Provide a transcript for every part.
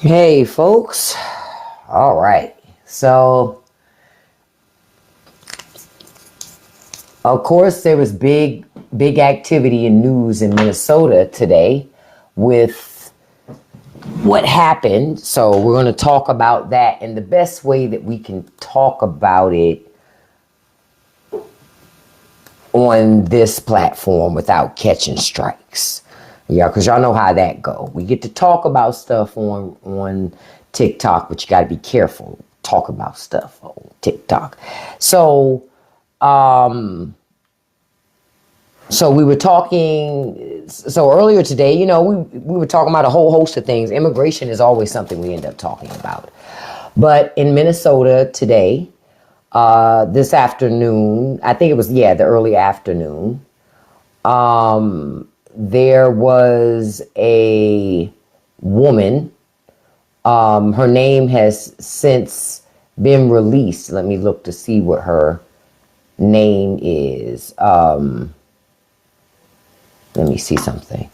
Hey folks. All right. So of course there was big activity in news in Minnesota today with what happened. So we're going to talk about that, and the best way that we can talk about it on this platform without catching strikes. Yeah, because y'all know how that go. We get to talk about stuff on TikTok, but you got to be careful. Talk about stuff on TikTok. So we were talking. So earlier today, we were talking about a whole host of things. Immigration is always something we end up talking about. But in Minnesota today, this afternoon, I think it was, the early afternoon, there was a woman. Her name has since been released. Let me look to see what her name is. Let me see something,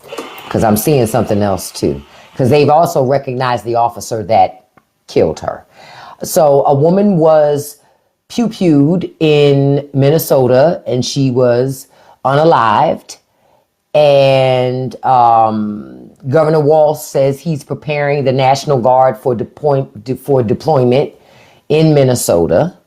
because I'm seeing something else too. Because they've also recognized the officer that killed her. So a woman was pew-pewed in Minnesota, and she was unalived. And Governor Walz says he's preparing the National Guard for deployment in Minnesota.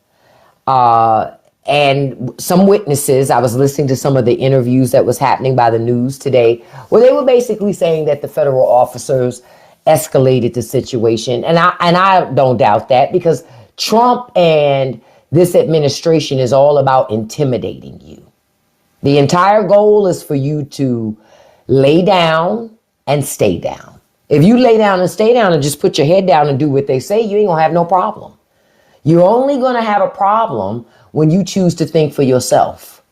And some witnesses, I was listening to some of the interviews that was happening by the news today, where they were basically saying that the federal officers escalated the situation. And I don't doubt that, because Trump and this administration is all about intimidating you. The entire goal is for you to lay down and stay down. If you lay down and stay down and just put your head down and do what they say, you ain't gonna have no problem. You're only gonna have a problem when you choose to think for yourself.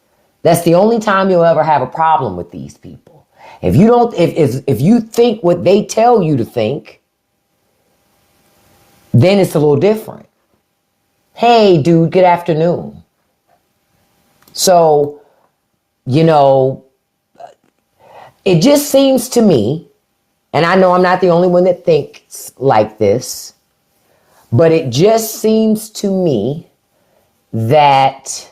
That's the only time you'll ever have a problem with these people. If you don't, if you think what they tell you to think, then it's a little different. Hey, dude, good afternoon. So, it just seems to me, and I know I'm not the only one that thinks like this, but it just seems to me that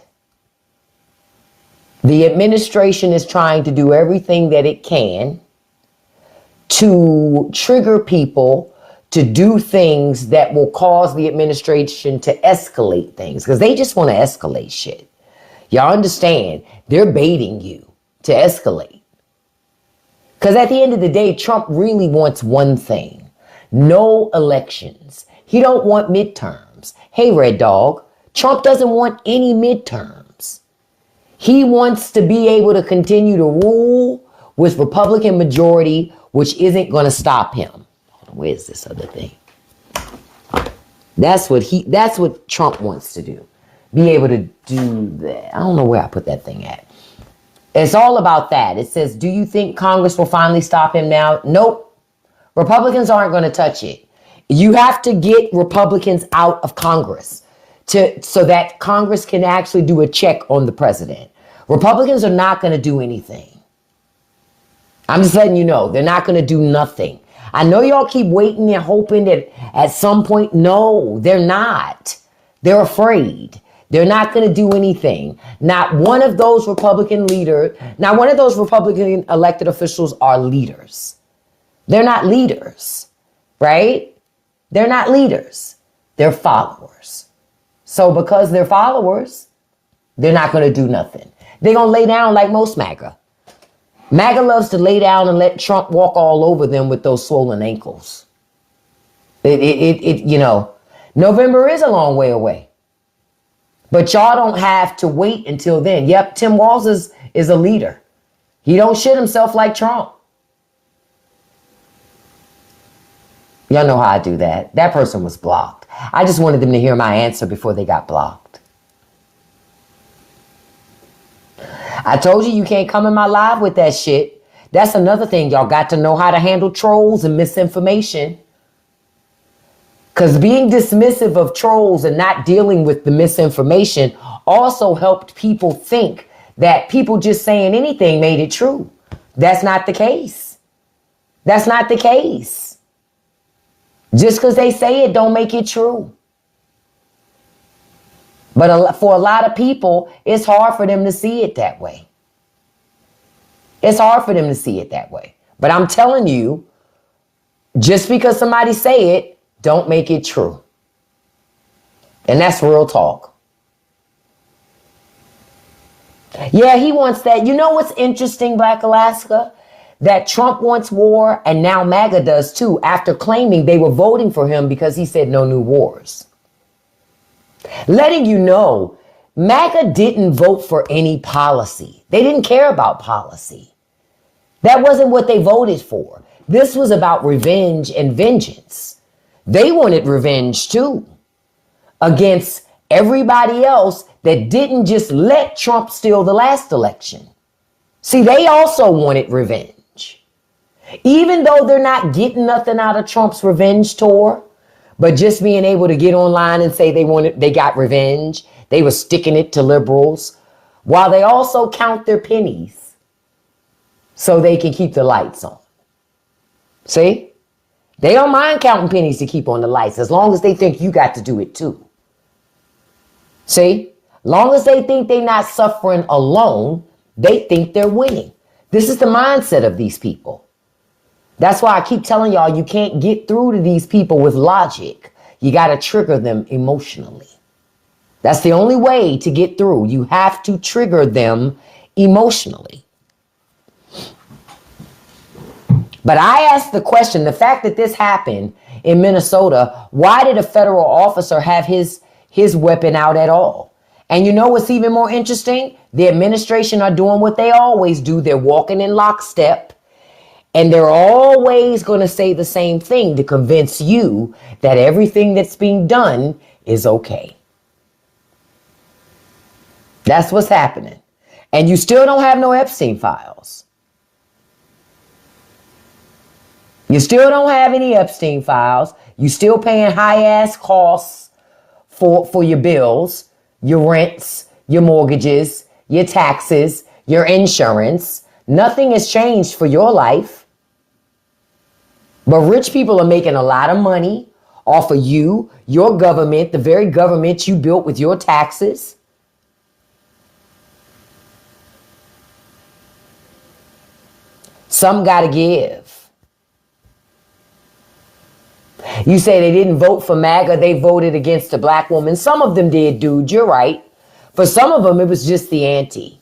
the administration is trying to do everything that it can to trigger people to do things that will cause the administration to escalate things, because they just want to escalate shit. Y'all understand? They're baiting you to escalate. Because at the end of the day, Trump really wants one thing: no elections. He don't want midterms. Hey, Red Dog, Trump doesn't want any midterms. He wants to be able to continue to rule with Republican majority, which isn't going to stop him. Where's this other thing? That's what Trump wants to do. Be able to do that. I don't know where I put that thing at. It's all about that. It says, do you think Congress will finally stop him now? Nope. Republicans aren't going to touch it. You have to get Republicans out of Congress so that Congress can actually do a check on the president. Republicans are not going to do anything. I'm just letting you know, they're not going to do nothing. I know y'all keep waiting and hoping that at some point, no, they're not. They're afraid. They're not going to do anything. Not one of those Republican elected officials are leaders. They're not leaders, right? They're not leaders. They're followers. So because they're followers, they're not going to do nothing. They're going to lay down like most MAGA. MAGA loves to lay down and let Trump walk all over them with those swollen ankles. November is a long way away. But y'all don't have to wait until then. Yep, Tim Walz is a leader. He don't shit himself like Trump. Y'all know how I do that. That person was blocked. I just wanted them to hear my answer before they got blocked. I told you can't come in my live with that shit. That's another thing. Y'all got to know how to handle trolls and misinformation. Because being dismissive of trolls and not dealing with the misinformation also helped people think that people just saying anything made it true. That's not the case. That's not the case. Just because they say it don't make it true. But for a lot of people, it's hard for them to see it that way. It's hard for them to see it that way. But I'm telling you, just because somebody say it, don't make it true. And that's real talk. Yeah, he wants that. You know what's interesting, Black Alaska? That Trump wants war, and now MAGA does too, after claiming they were voting for him because he said no new wars. Letting you know, MAGA didn't vote for any policy. They didn't care about policy. That wasn't what they voted for. This was about revenge and vengeance. They wanted revenge too, against everybody else that didn't just let Trump steal the last election. See, they also wanted revenge. Even though they're not getting nothing out of Trump's revenge tour, but just being able to get online and say they got revenge, they were sticking it to liberals, while they also count their pennies so they can keep the lights on. See? They don't mind counting pennies to keep on the lights as long as they think you got to do it too. See? Long as they think they're not suffering alone, they think they're winning. This is the mindset of these people. That's why I keep telling y'all you can't get through to these people with logic. You got to trigger them emotionally. That's the only way to get through. You have to trigger them emotionally. But I asked the question, the fact that this happened in Minnesota, why did a federal officer have his weapon out at all? And you know what's even more interesting? The administration are doing what they always do. They're walking in lockstep. And they're always going to say the same thing to convince you that everything that's being done is okay. That's what's happening. And you still don't have no Epstein files. You still don't have any Epstein files. You still paying high ass costs for your bills, your rents, your mortgages, your taxes, your insurance. Nothing has changed for your life. But rich people are making a lot of money off of you, your government, the very government you built with your taxes. Some got to give. You say they didn't vote for MAGA, they voted against a black woman. Some of them did, dude, you're right. For some of them, it was just the ante.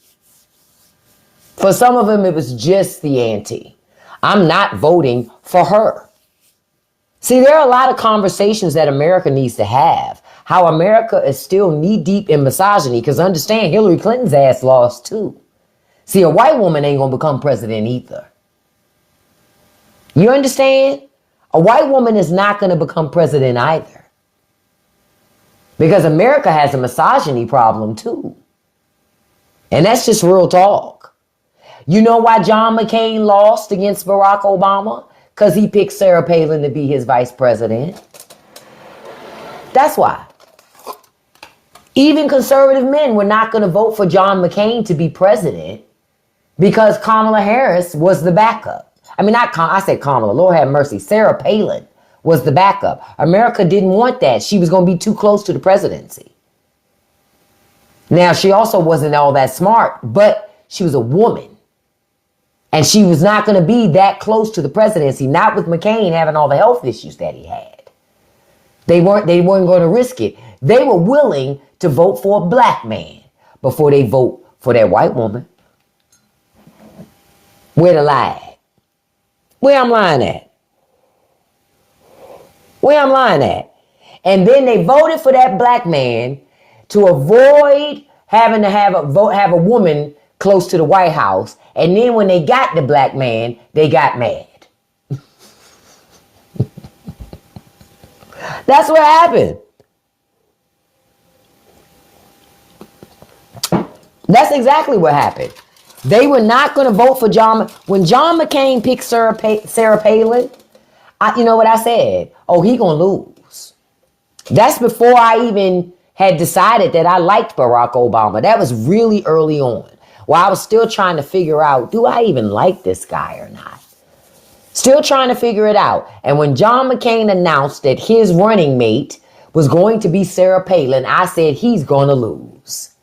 For some of them, it was just the ante. I'm not voting for her. See, there are a lot of conversations that America needs to have. How America is still knee deep in misogyny, because understand Hillary Clinton's ass lost too. See, a white woman ain't going to become president either. You understand? A white woman is not going to become president either. Because America has a misogyny problem too. And that's just real talk. You know why John McCain lost against Barack Obama? Because he picked Sarah Palin to be his vice president. That's why. Even conservative men were not going to vote for John McCain to be president because Kamala Harris was the backup. I mean, I said Kamala, Lord have mercy. Sarah Palin was the backup. America didn't want that. She was going to be too close to the presidency. Now, she also wasn't all that smart, but she was a woman. And she was not going to be that close to the presidency, not with McCain having all the health issues that he had. They weren't going to risk it. They were willing to vote for a black man before they vote for that white woman. Where the lie at? Where I'm lying at? Where I'm lying at? And then they voted for that black man to avoid having to have a woman close to the White House. And then when they got the black man, they got mad. That's what happened. That's exactly what happened. They were not going to vote for John. When John McCain picked Sarah Palin, you know what I said? Oh, he going to lose. That's before I even had decided that I liked Barack Obama. That was really early on. While I was still trying to figure out, do I even like this guy or not? Still trying to figure it out. And when John McCain announced that his running mate was going to be Sarah Palin, I said he's going to lose.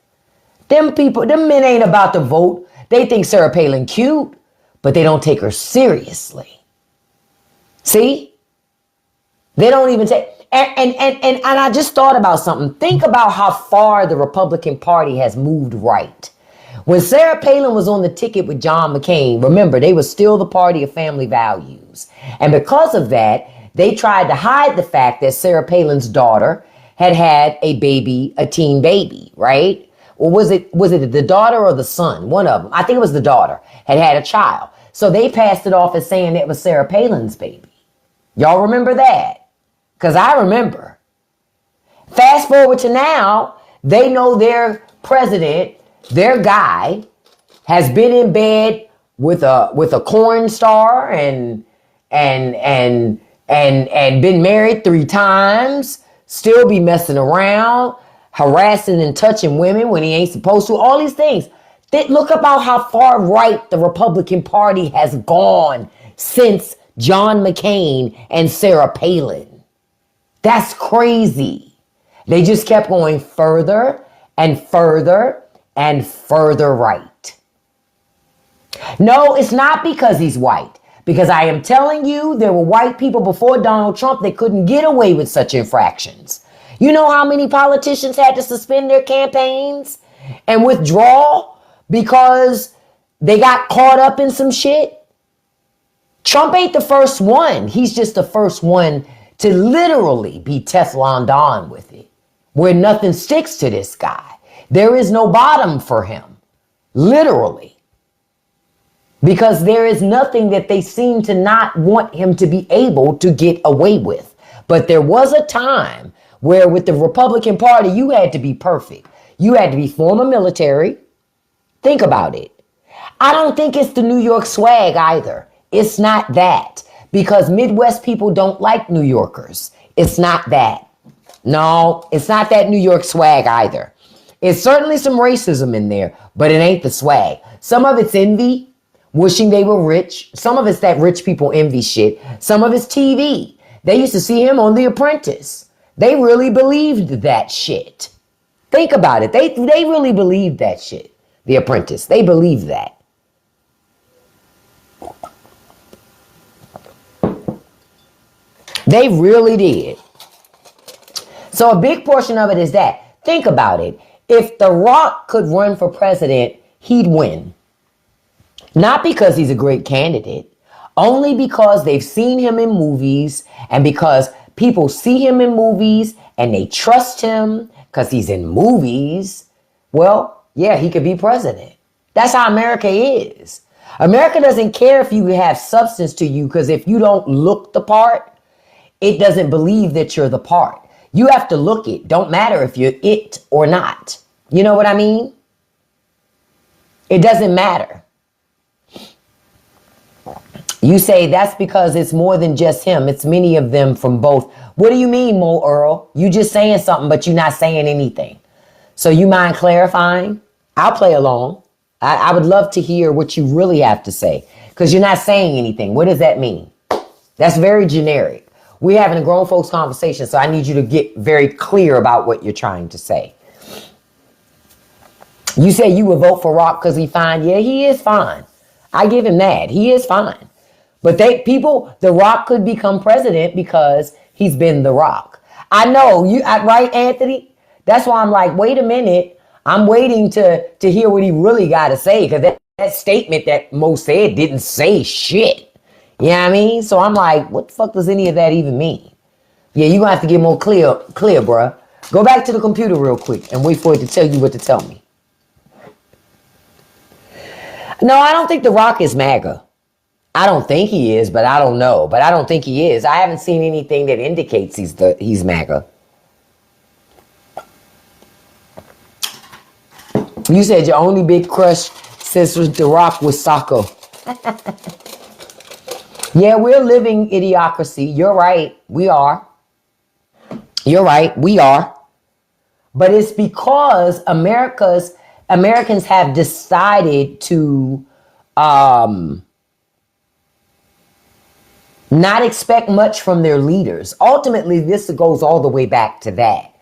Them men ain't about to vote. They think Sarah Palin cute, but they don't take her seriously. See? They don't even take... And I just thought about something. Think about how far the Republican Party has moved right. When Sarah Palin was on the ticket with John McCain, remember, they were still the party of family values. And because of that, they tried to hide the fact that Sarah Palin's daughter had a baby, a teen baby, right? Or was it the daughter or the son? One of them. I think it was the daughter had a child. So they passed it off as saying it was Sarah Palin's baby. Y'all remember that? Because I remember. Fast forward to now, they know their president, their guy, has been in bed with a corn star and been married 3 times, still be messing around, harassing and touching women when he ain't supposed to, all these things. Look about how far right the Republican Party has gone since John McCain and Sarah Palin. That's crazy. They just kept going further and further and further right. No, it's not because he's white. Because I am telling you, there were white people before Donald Trump that couldn't get away with such infractions. You know how many politicians had to suspend their campaigns and withdraw because they got caught up in some shit? Trump ain't the first one. He's just the first one to literally be Teflon Don with it, where nothing sticks to this guy. There is no bottom for him, literally. Because there is nothing that they seem to not want him to be able to get away with. But there was a time where with the Republican Party, you had to be perfect. You had to be former military. Think about it. I don't think it's the New York swag either. It's not that. Because Midwest people don't like New Yorkers. It's not that. No, it's not that New York swag either. It's certainly some racism in there, but it ain't the swag. Some of it's envy. Wishing they were rich. Some of it's that rich people envy shit. Some of it's TV. They used to see him on The Apprentice. They really believed that shit. Think about it. They really believed that shit. The Apprentice. They believed that. They really did. So a big portion of it is that. Think about it. If The Rock could run for president, he'd win. Not because he's a great candidate, only because they've seen him in movies and because people see him in movies and they trust him because he's in movies. Well, yeah, he could be president. That's how America is. America doesn't care if you have substance to you because if you don't look the part, it doesn't believe that you're the part. You have to look it. Don't matter if you're it or not. You know what I mean? It doesn't matter. You say that's because it's more than just him. It's many of them from both. What do you mean, Mo Earl? You just saying something, but you're not saying anything. So you mind clarifying? I'll play along. I would love to hear what you really have to say because you're not saying anything. What does that mean? That's very generic. We're having a grown folks conversation, so I need you to get very clear about what you're trying to say. You say you would vote for Rock because he's fine. Yeah, he is fine. I give him that. He is fine. But The Rock could become president because he's been The Rock. I know, right, Anthony? That's why I'm like, wait a minute. I'm waiting to hear what he really got to say because that statement that Mo said didn't say shit. You know what I mean? So I'm like, what the fuck does any of that even mean? Yeah, you're going to have to get more clear, bruh. Go back to the computer real quick and wait for it to tell you what to tell me. No, I don't think The Rock is MAGA. I don't think he is, but I don't know. But I don't think he is. I haven't seen anything that indicates he's MAGA. You said your only big crush since The Rock was Sacco. Yeah, we're living idiocracy. You're right. We are. You're right. We are. But it's because Americans have decided to not expect much from their leaders. Ultimately, this goes all the way back to that.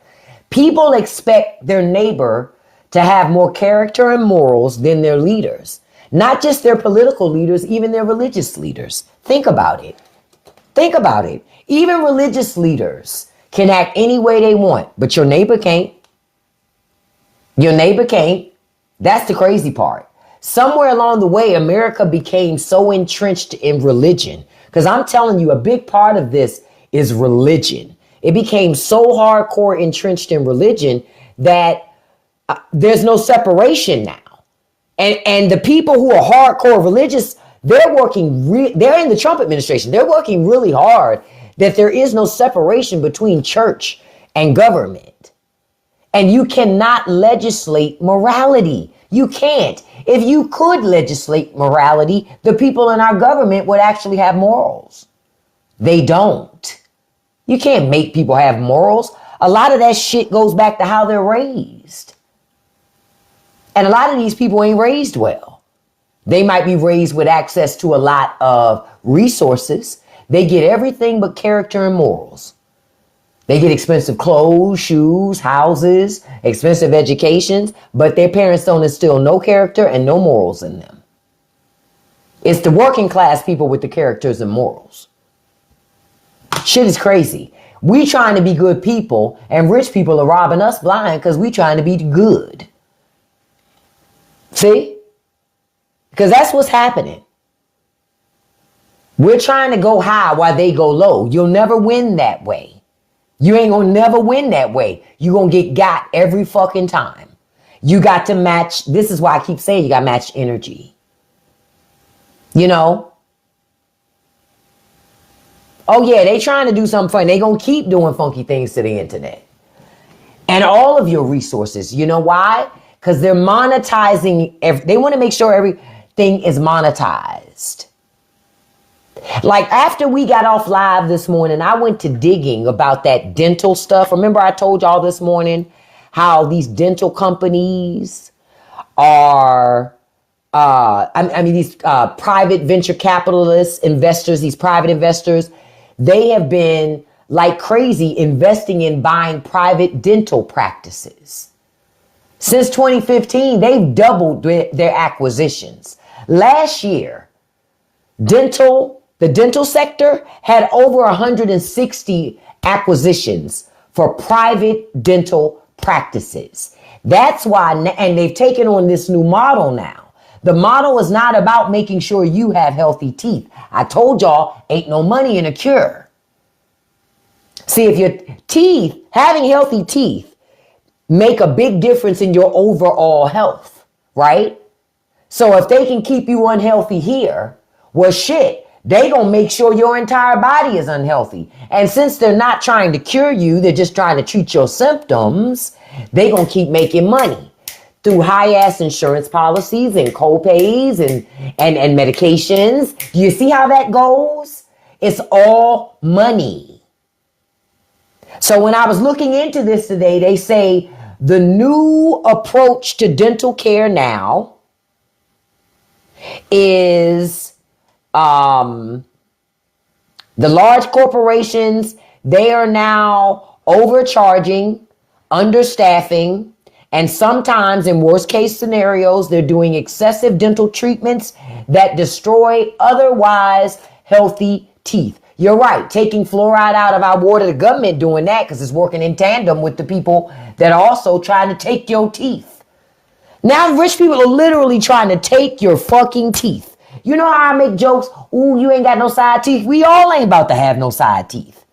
People expect their neighbor to have more character and morals than their leaders. Not just their political leaders, even their religious leaders. Think about it. Think about it. Even religious leaders can act any way they want, but your neighbor can't. Your neighbor can't. That's the crazy part. Somewhere along the way, America became so entrenched in religion. Because I'm telling you, a big part of this is religion. It became so hardcore entrenched in religion that there's no separation now. And the people who are hardcore religious, they're in the Trump administration. They're working really hard that there is no separation between church and government. And you cannot legislate morality. You can't. If you could legislate morality, the people in our government would actually have morals. They don't. You can't make people have morals. A lot of that shit goes back to how they're raised. And a lot of these people ain't raised well. They might be raised with access to a lot of resources. They get everything but character and morals. They get expensive clothes, shoes, houses, expensive educations, but their parents don't instill no character and no morals in them. It's the working class people with the characters and morals. Shit is crazy. We trying to be good people, and rich people are robbing us blind because we trying to be good. See? Because that's what's happening. We're trying to go high while they go low. You'll never win that way. You ain't gonna never win that way. You're gonna get got every fucking time. You got to match. This is why I keep saying you got to match energy. You know? Oh yeah, they trying to do something funny. They gonna keep doing funky things to the internet. And all of your resources. You know why? Because they're monetizing. They want to make sure everything is monetized. Like after we got off live this morning, I went to digging about that dental stuff. Remember I told y'all this morning how these dental companies are, these private venture capitalists, investors, these private investors, they have been like crazy investing in buying private dental practices. Since 2015, they've doubled their acquisitions. Last year, the dental sector had over 160 acquisitions for private dental practices. That's why, and they've taken on this new model now. The model is not about making sure you have healthy teeth. I told y'all, ain't no money in a cure. See, if your teeth, having healthy teeth, make a big difference in your overall health, right? So if they can keep you unhealthy here, well, shit, they gonna make sure your entire body is unhealthy. And since they're not trying to cure you, they're just trying to treat your symptoms, they gonna keep making money through high-ass insurance policies and co-pays and medications. Do you see how that goes? It's all money. So when I was looking into this today, they say the new approach to dental care now is the large corporations, they are now overcharging, understaffing, and sometimes in worst case scenarios, they're doing excessive dental treatments that destroy otherwise healthy teeth. You're right, taking fluoride out of our water, the government doing that because it's working in tandem with the people that are also trying to take your teeth. Now rich people are literally trying to take your fucking teeth. You know how I make jokes? Ooh, you ain't got no side teeth. We all ain't about to have no side teeth.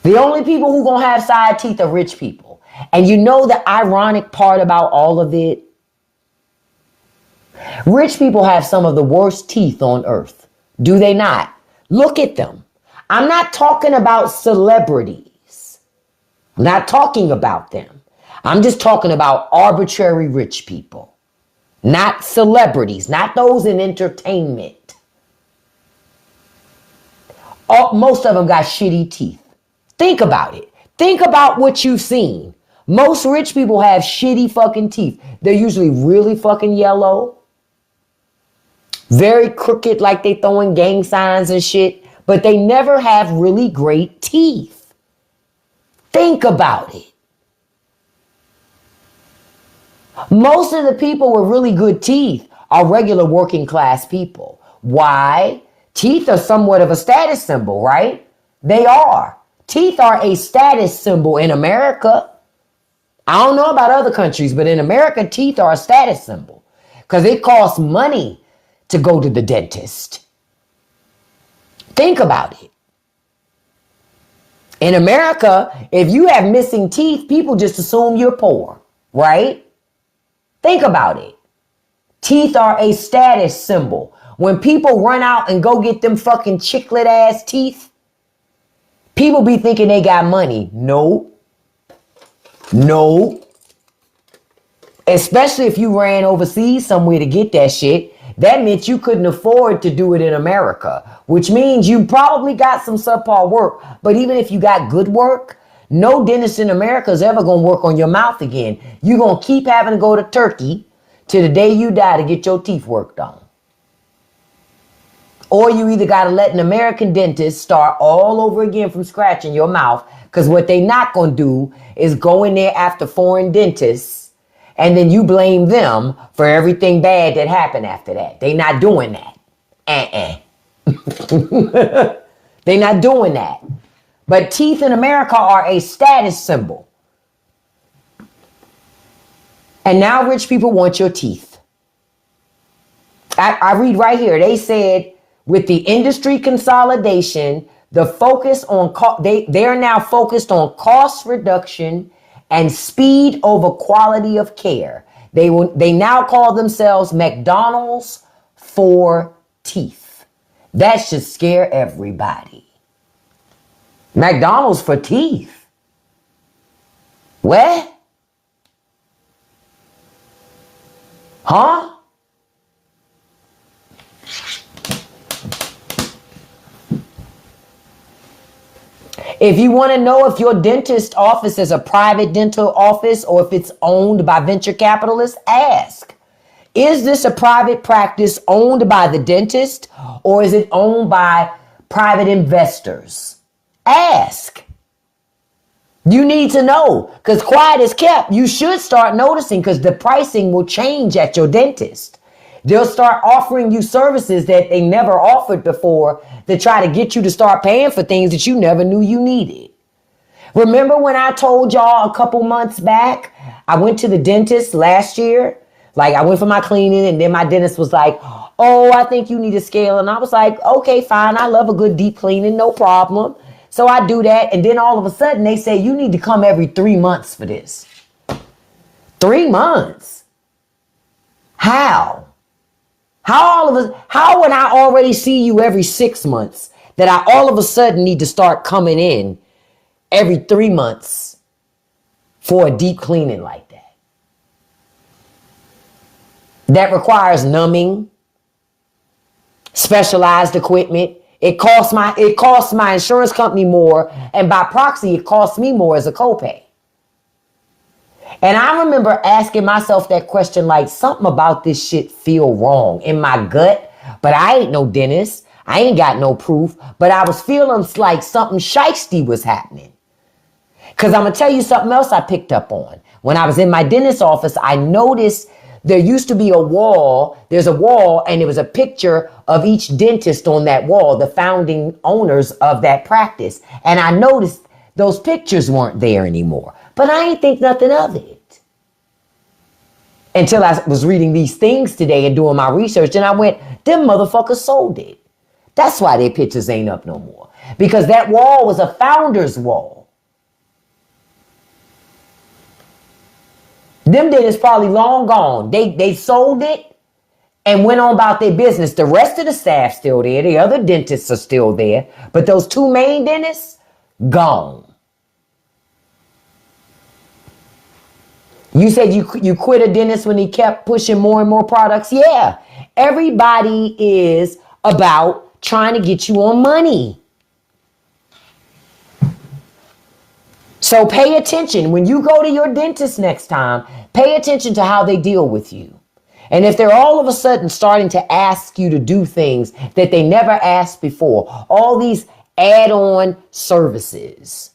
The only people who gonna have side teeth are rich people. And you know the ironic part about all of it? Rich people have some of the worst teeth on earth. Do they not? Look at them. I'm not talking about celebrities. I'm not talking about them. I'm just talking about arbitrary rich people. Not celebrities, not those in entertainment. Most of them got shitty teeth. Think about it. Think about what you've seen. Most rich people have shitty fucking teeth. They're usually really fucking yellow, Very crooked, like they throwing gang signs and shit, but they never have really great teeth. Think about it. Most of the people with really good teeth are regular working class people. Why? Teeth are somewhat of a status symbol, right? They are. Teeth are a status symbol in America. I don't know about other countries, but in America, teeth are a status symbol because it costs money to go to the dentist. Think about it. In America, if you have missing teeth, people just assume you're poor, right? Think about it. Teeth are a status symbol. When people run out and go get them fucking chiclet ass teeth, people be thinking they got money. No. No. Especially if you ran overseas somewhere to get that shit. That meant you couldn't afford to do it in America, which means you probably got some subpar work. But even if you got good work, no dentist in America is ever going to work on your mouth again. You're going to keep having to go to Turkey till the day you die to get your teeth worked on. Or you either got to let an American dentist start all over again from scratch in your mouth, because what they not going to do is go in there after foreign dentists and then you blame them for everything bad that happened after that. They not doing that. They not doing that. But teeth in America are a status symbol. And now rich people want your teeth. I read right here. They said with the industry consolidation, the focus on they are now focused on cost reduction and speed over quality of care. They now call themselves McDonald's for teeth. That should scare everybody. McDonald's for teeth. What? Huh? If you want to know if your dentist office is a private dental office or if it's owned by venture capitalists, ask. Is this a private practice owned by the dentist or is it owned by private investors? Ask. You need to know, because quiet is kept. You should start noticing, because the pricing will change at your dentist. They'll start offering you services that they never offered before to try to get you to start paying for things that you never knew you needed. Remember when I told y'all a couple months back, I went to the dentist last year? Like I went for my cleaning and then my dentist was like, oh, I think you need a scale. And I was like, okay, fine. I love a good deep cleaning, no problem. So I do that. And then all of a sudden they say, you need to come every 3 months for this. 3 months? How? How when I already see you every 6 months that I all of a sudden need to start coming in every 3 months for a deep cleaning like that? That requires numbing, specialized equipment. It costs my insurance company more, and by proxy, it costs me more as a copay. And I remember asking myself that question, like, something about this shit feel wrong in my gut, but I ain't no dentist. I ain't got no proof, but I was feeling like something shiesty was happening. Because I'm going to tell you something else I picked up on. When I was in my dentist's office, I noticed there used to be a wall. There's a wall, and there was a picture of each dentist on that wall, the founding owners of that practice. And I noticed those pictures weren't there anymore. But I ain't think nothing of it until I was reading these things today and doing my research. And I went, them motherfuckers sold it. That's why their pictures ain't up no more. Because that wall was a founder's wall. Them dentists probably long gone. They sold it and went on about their business. The rest of the staff still there. The other dentists are still there. But those two main dentists, gone. You said you quit a dentist when he kept pushing more and more products? Yeah. Everybody is about trying to get you on money. So pay attention. When you go to your dentist next time, pay attention to how they deal with you. And if they're all of a sudden starting to ask you to do things that they never asked before, all these add-on services.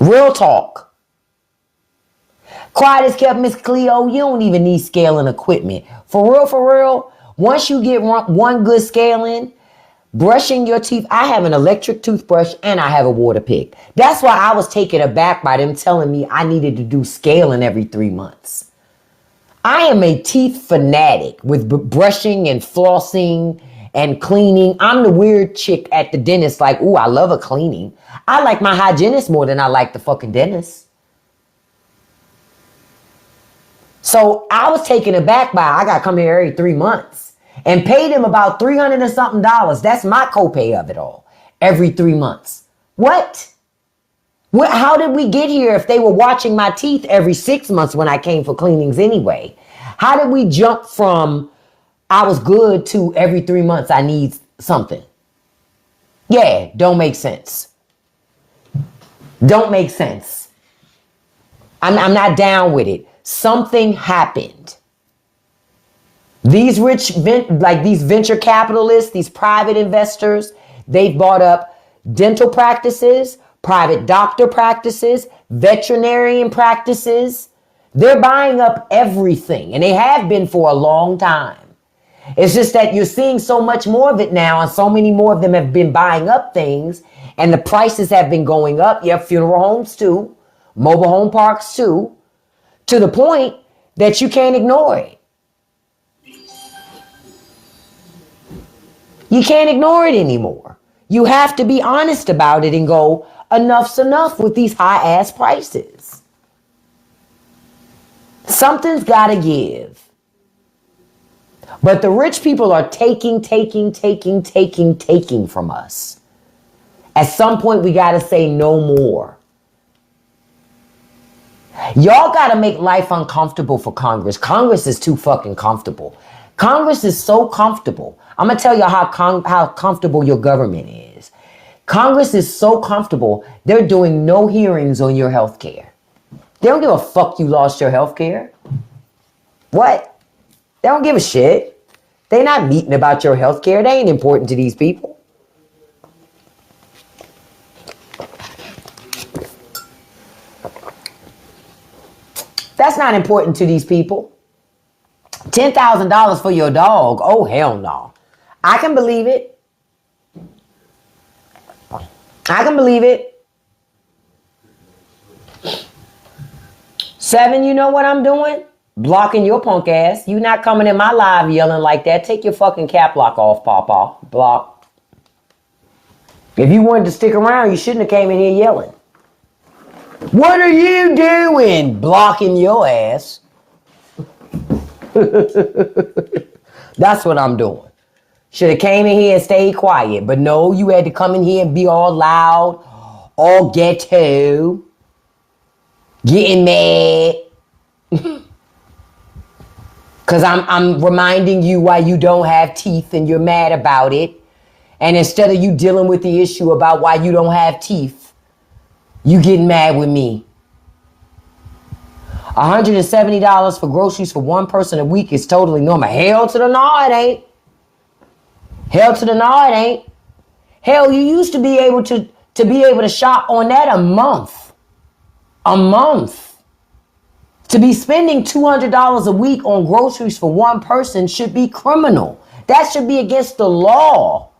Real talk. Quiet as kept, Miss Cleo, you don't even need scaling equipment. For real, once you get one good scaling, brushing your teeth, I have an electric toothbrush and I have a water pick. That's why I was taken aback by them telling me I needed to do scaling every 3 months. I am a teeth fanatic with brushing and flossing and cleaning. I'm the weird chick at the dentist like, ooh, I love a cleaning. I like my hygienist more than I like the fucking dentist. So I was taken aback by, I got to come here every 3 months and pay them about $300 and something. That's my copay of it all. Every 3 months. What? How did we get here if they were watching my teeth every 6 months when I came for cleanings anyway? How did we jump from I was good to every 3 months I need something? Yeah, don't make sense. Don't make sense. I'm not down with it. Something happened. These these venture capitalists, these private investors, they've bought up dental practices, private doctor practices, veterinarian practices. They're buying up everything, and they have been for a long time. It's just that you're seeing so much more of it now, and so many more of them have been buying up things, and the prices have been going up. You have funeral homes too, mobile home parks too, to the point that you can't ignore it. You can't ignore it anymore. You have to be honest about it and go, enough's enough with these high ass prices. Something's got to give. But the rich people are taking from us. At some point, we got to say no more. Y'all got to make life uncomfortable for Congress. Congress is too fucking comfortable. Congress is so comfortable. I'm going to tell you how comfortable your government is. Congress is so comfortable, they're doing no hearings on your health care. They don't give a fuck you lost your health care. What? They don't give a shit. They're not meeting about your health care. They ain't important to these people. That's not important to these people. $10,000 for your dog. Oh, hell no. I can believe it. I can believe it. 7, you know what I'm doing? Blocking your punk ass. You not coming in my live yelling like that. Take your fucking cap lock off, Pawpaw. Block. If you wanted to stick around, you shouldn't have came in here yelling. What are you doing? Blocking your ass. That's what I'm doing. Should have came in here and stayed quiet. But no, you had to come in here and be all loud, all ghetto, getting mad. Because I'm reminding you why you don't have teeth and you're mad about it. And instead of you dealing with the issue about why you don't have teeth, you getting mad with me. $170 for groceries for one person a week is totally normal. Hell to the no, it ain't. Hell to the no, it ain't. Hell, you used to be able to shop on that a month. A month. To be spending $200 a week on groceries for one person should be criminal. That should be against the law.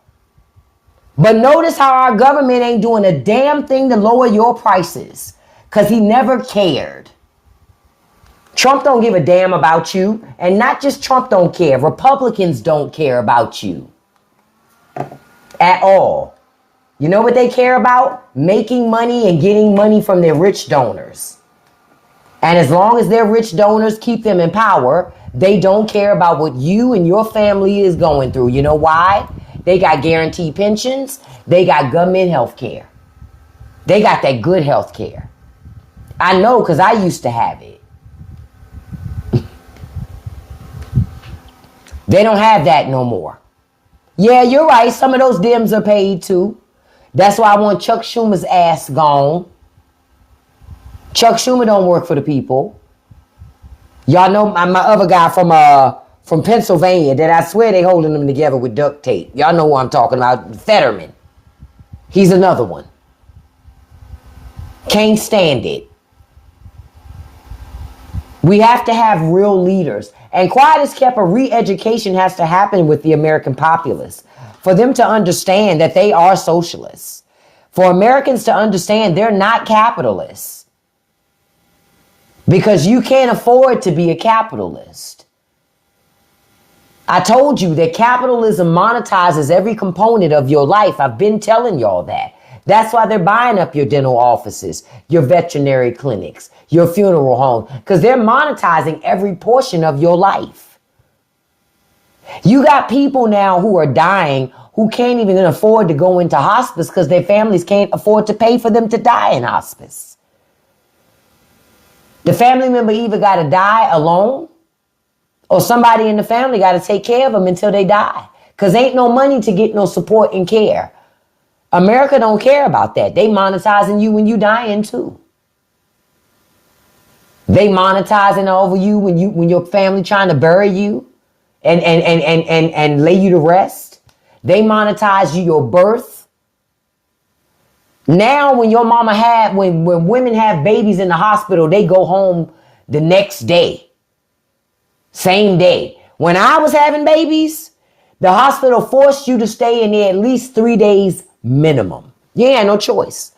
But notice how our government ain't doing a damn thing to lower your prices. Because he never cared. Trump don't give a damn about you. And not just Trump don't care. Republicans don't care about you. At all. You know what they care about? Making money and getting money from their rich donors. And as long as their rich donors keep them in power, they don't care about what you and your family is going through. You know why? They got guaranteed pensions. They got government health care. They got that good health care. I know because I used to have it. They don't have that no more. Yeah, you're right. Some of those Dems are paid too. That's why I want Chuck Schumer's ass gone. Chuck Schumer don't work for the people. Y'all know my other guy from Pennsylvania that I swear they holding them together with duct tape. Y'all know who I'm talking about. Fetterman. He's another one. Can't stand it. We have to have real leaders. And quiet as kept, a re-education has to happen with the American populace for them to understand that they are socialists. For Americans to understand they're not capitalists. Because you can't afford to be a capitalist. I told you that capitalism monetizes every component of your life. I've been telling y'all that. That's why they're buying up your dental offices, your veterinary clinics, your funeral home, because they're monetizing every portion of your life. You got people now who are dying who can't even afford to go into hospice because their families can't afford to pay for them to die in hospice. The family member either got to die alone or somebody in the family got to take care of them until they die, because ain't no money to get no support and care. America don't care about that. They monetizing you when you dying too. They monetizing over you when your family trying to bury you and lay you to rest. They monetize you your birth. Now when your mama when women have babies in the hospital, they go home the next day. Same day. When I was having babies, the hospital forced you to stay in there at least 3 days minimum. You ain't had no choice.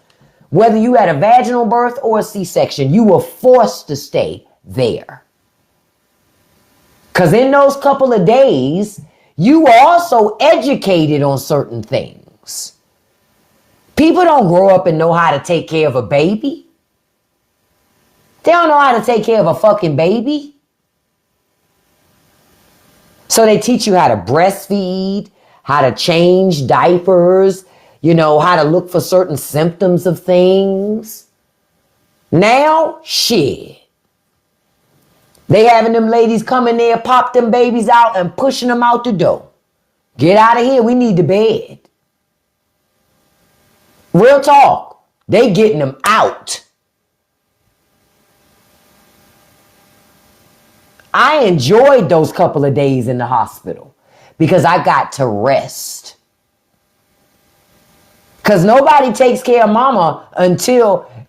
Whether you had a vaginal birth or a C-section, you were forced to stay there. Because in those couple of days, you were also educated on certain things. People don't grow up and know how to take care of a baby. They don't know how to take care of a fucking baby. So they teach you how to breastfeed, how to change diapers, how to look for certain symptoms of things. Now, shit. They having them ladies come in there, pop them babies out and pushing them out the door. Get out of here. We need the bed. Real talk. They getting them out. I enjoyed those couple of days in the hospital because I got to rest. Because nobody takes care of mama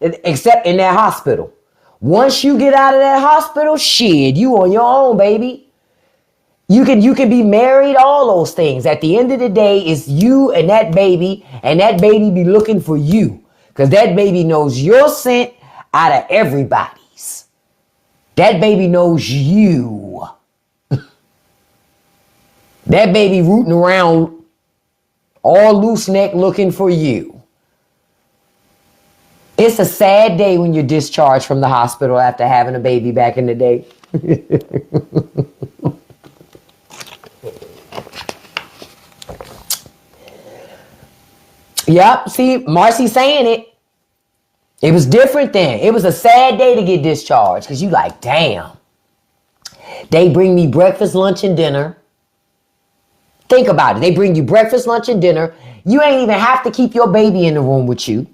except in that hospital. Once you get out of that hospital, shit, you on your own, baby. You can be married, all those things. At the end of the day, it's you and that baby be looking for you. Because that baby knows your scent out of everybody's. That baby knows you. That baby rooting around all loose neck looking for you. It's a sad day when you're discharged from the hospital after having a baby back in the day. Yep, see, Marcy saying it. It was different then. It was a sad day to get discharged because you like, damn. They bring me breakfast, lunch, and dinner. Think about it. They bring you breakfast, lunch, and dinner. You ain't even have to keep your baby in the room with you.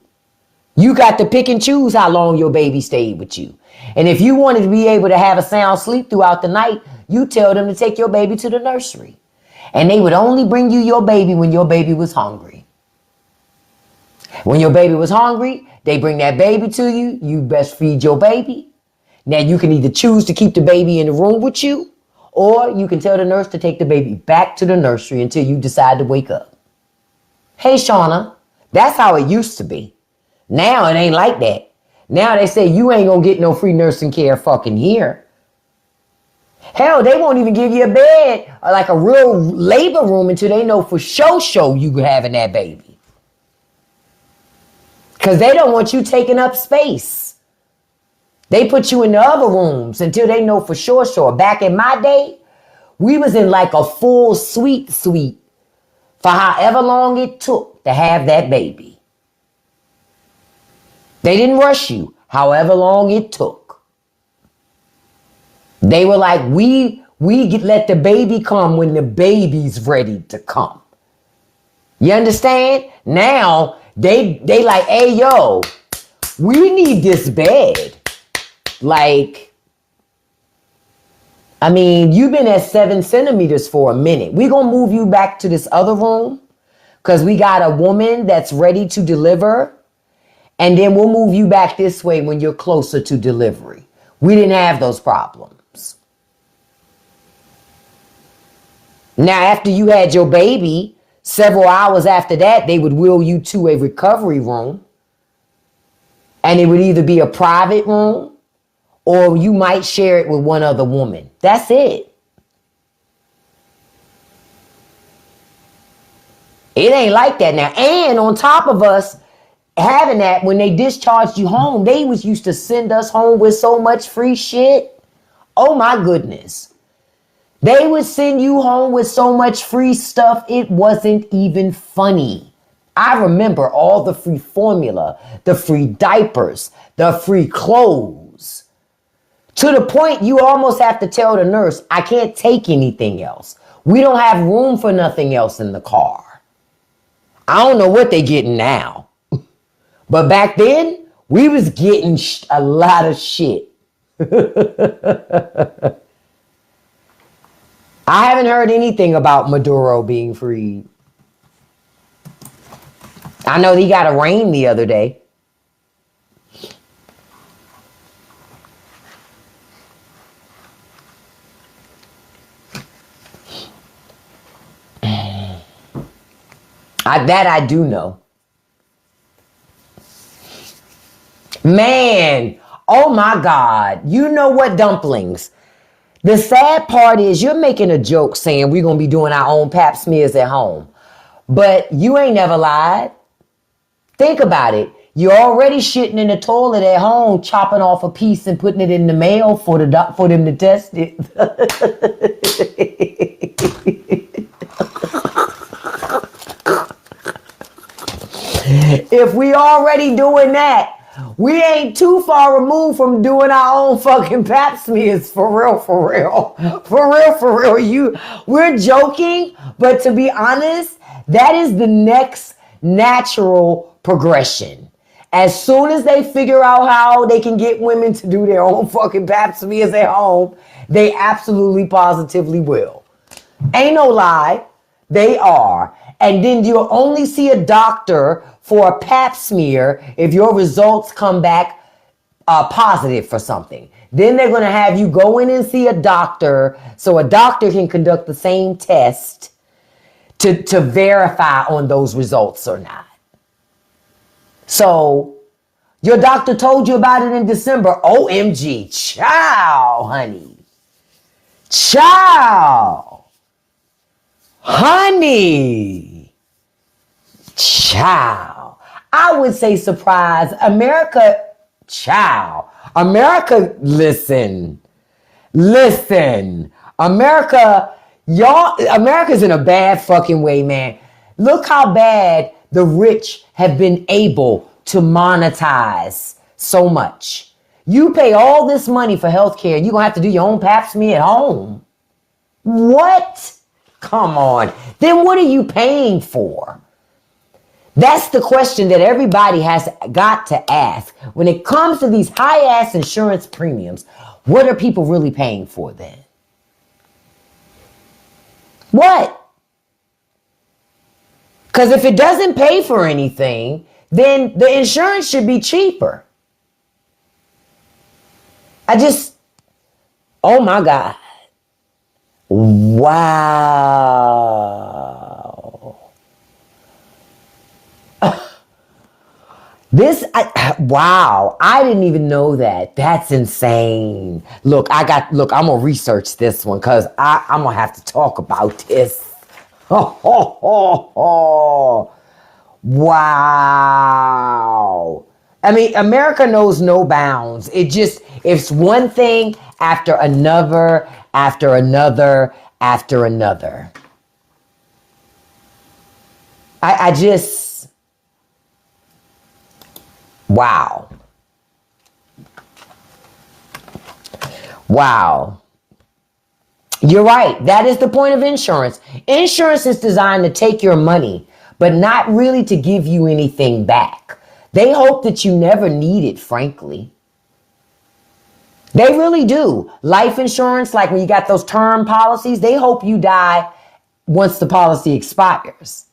You got to pick and choose how long your baby stayed with you. And if you wanted to be able to have a sound sleep throughout the night, you tell them to take your baby to the nursery. And they would only bring you your baby when your baby was hungry. When your baby was hungry, they bring that baby to you. You best feed your baby. Now you can either choose to keep the baby in the room with you, or you can tell the nurse to take the baby back to the nursery until you decide to wake up. Hey, Shauna, that's how it used to be. Now it ain't like that. Now they say you ain't gonna get no free nursing care fucking here. Hell, they won't even give you a bed or like a real labor room until they know for sure you having that baby. Because they don't want you taking up space. They put you in the other rooms until they know for sure. Back in my day, we was in like a full suite for however long it took to have that baby. They didn't rush you, however long it took. They were like, we let the baby come when the baby's ready to come. You understand? Now, they like, hey, yo, we need this bed. Like, I mean, you've been at 7 centimeters for a minute. We're going to move you back to this other room because we got a woman that's ready to deliver. And then we'll move you back this way when you're closer to delivery. We didn't have those problems. Now, after you had your baby, several hours after that, they would wheel you to a recovery room. And it would either be a private room or you might share it with one other woman. That's it. It ain't like that now. And on top of us having that, when they discharged you home, they was used to send us home with so much free shit. Oh my goodness. They would send you home with so much free stuff, it wasn't even funny. I remember all the free formula, the free diapers, the free clothes. To the point you almost have to tell the nurse, I can't take anything else. We don't have room for nothing else in the car. I don't know what they're getting now. But back then, we was getting a lot of shit. I haven't heard anything about Maduro being freed. I know he got a rain the other day. That I do know. Man, oh my God. You know what, dumplings? The sad part is you're making a joke saying we're going to be doing our own pap smears at home. But you ain't never lied. Think about it. You're already shitting in the toilet at home, chopping off a piece and putting it in the mail for them to test it. If we already doing that, we ain't too far removed from doing our own fucking pap smears. For real, for real. For real, for real. We're joking, but to be honest, that is the next natural progression. As soon as they figure out how they can get women to do their own fucking pap smears at home, they absolutely positively will. Ain't no lie. They are. And then you'll only see a doctor for a pap smear if your results come back positive for something. Then they're going to have you go in and see a doctor so a doctor can conduct the same test to verify on those results or not. So your doctor told you about it in December. OMG. Ciao, honey. Ciao. Honey. Ciao. I would say surprise. America. Ciao. America, listen. America, America's in a bad fucking way, man. Look how bad the rich have been able to monetize so much. You pay all this money for healthcare, you're gonna have to do your own pap smear at home. What? Come on. Then what are you paying for? That's the question that everybody has got to ask. When it comes to these high-ass insurance premiums, what are people really paying for then? What? Because if it doesn't pay for anything, then the insurance should be cheaper. Oh my God. Wow. Wow. I didn't even know that. That's insane. Look, I'm going to research this one because I'm going to have to talk about this. Wow. I mean, America knows no bounds. It's one thing after another, after another, after another. Wow. Wow. You're right. That is the point of insurance. Insurance is designed to take your money, but not really to give you anything back. They hope that you never need it, frankly. They really do. Life insurance, like when you got those term policies, they hope you die once the policy expires.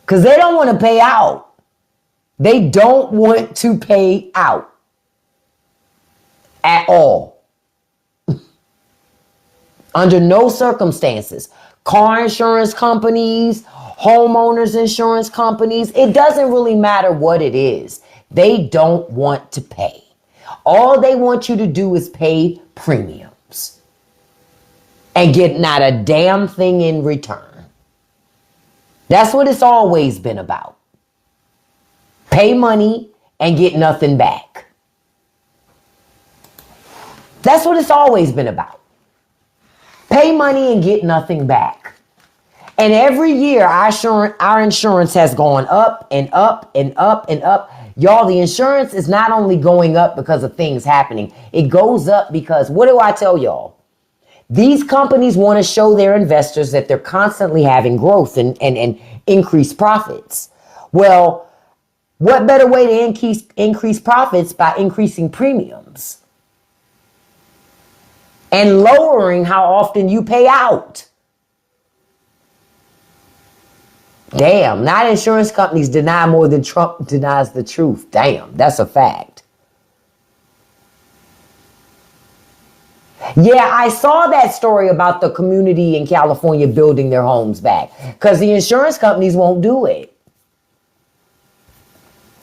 Because they don't want to pay out. They don't want to pay out at all. Under no circumstances. Car insurance companies, homeowners insurance companies, it doesn't really matter what it is. They don't want to pay. All they want you to do is pay premiums and get not a damn thing in return. That's what it's always been about. Pay money and get nothing back. That's what it's always been about. Pay money and get nothing back. And every year our insurance has gone up and up and up and up. Y'all, the insurance is not only going up because of things happening. It goes up because, what do I tell y'all? These companies want to show their investors that they're constantly having growth and increased profits. Well, what better way to increase profits by increasing premiums and lowering how often you pay out? Damn, not insurance companies deny more than Trump denies the truth. Damn, that's a fact. Yeah, I saw that story about the community in California building their homes back because the insurance companies won't do it.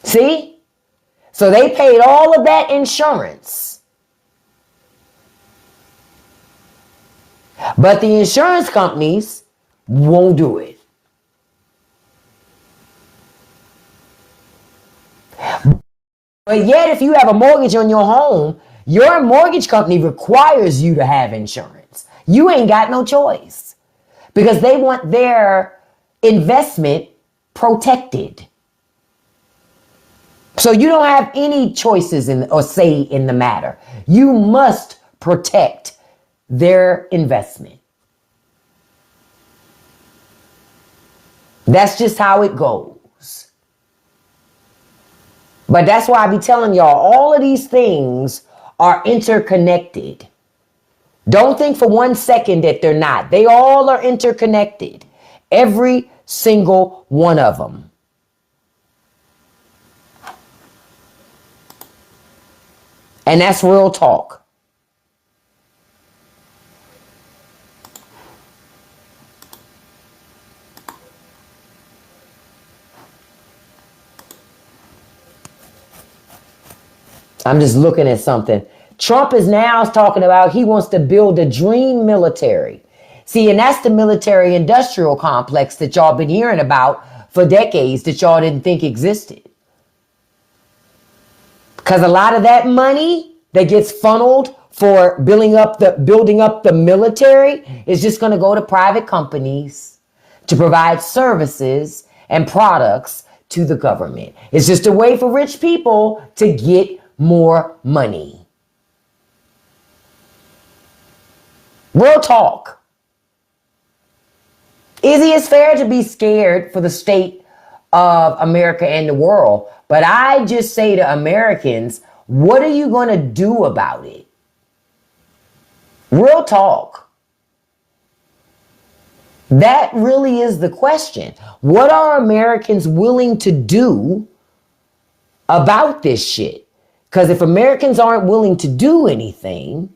See? So they paid all of that insurance. But the insurance companies won't do it. But yet, if you have a mortgage on your home, your mortgage company requires you to have insurance. You ain't got no choice because they want their investment protected. So you don't have any choices or say in the matter. You must protect their investment. That's just how it goes. But that's why I be telling y'all, all of these things are interconnected. Don't think for 1 second that they're not. They all are interconnected. Every single one of them. And that's real talk. I'm just looking at something. Trump is now talking about he wants to build a dream military. See, and that's the military industrial complex that y'all been hearing about for decades that y'all didn't think existed. Because a lot of that money that gets funneled for building up the military is just going to go to private companies to provide services and products to the government. It's just a way for rich people to get more money. Real talk. It's fair to be scared for the state of America and the world, but I just say to Americans, what are you going to do about it? Real talk. That really is the question. What are Americans willing to do about this shit? Because if Americans aren't willing to do anything,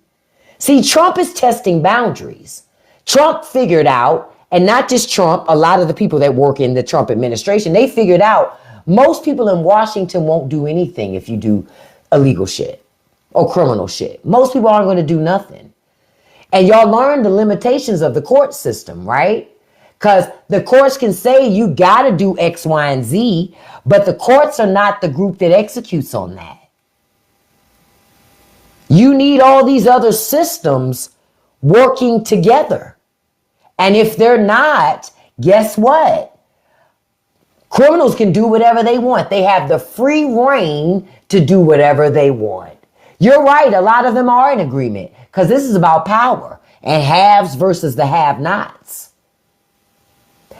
see, Trump is testing boundaries. Trump figured out, and not just Trump, a lot of the people that work in the Trump administration, they figured out most people in Washington won't do anything if you do illegal shit or criminal shit. Most people aren't going to do nothing. And y'all learn the limitations of the court system, right? Because the courts can say you got to do X, Y, and Z, but the courts are not the group that executes on that. You need all these other systems working together. And if they're not, guess what? Criminals can do whatever they want. They have the free reign to do whatever they want. You're right. A lot of them are in agreement because this is about power and haves versus the have-nots.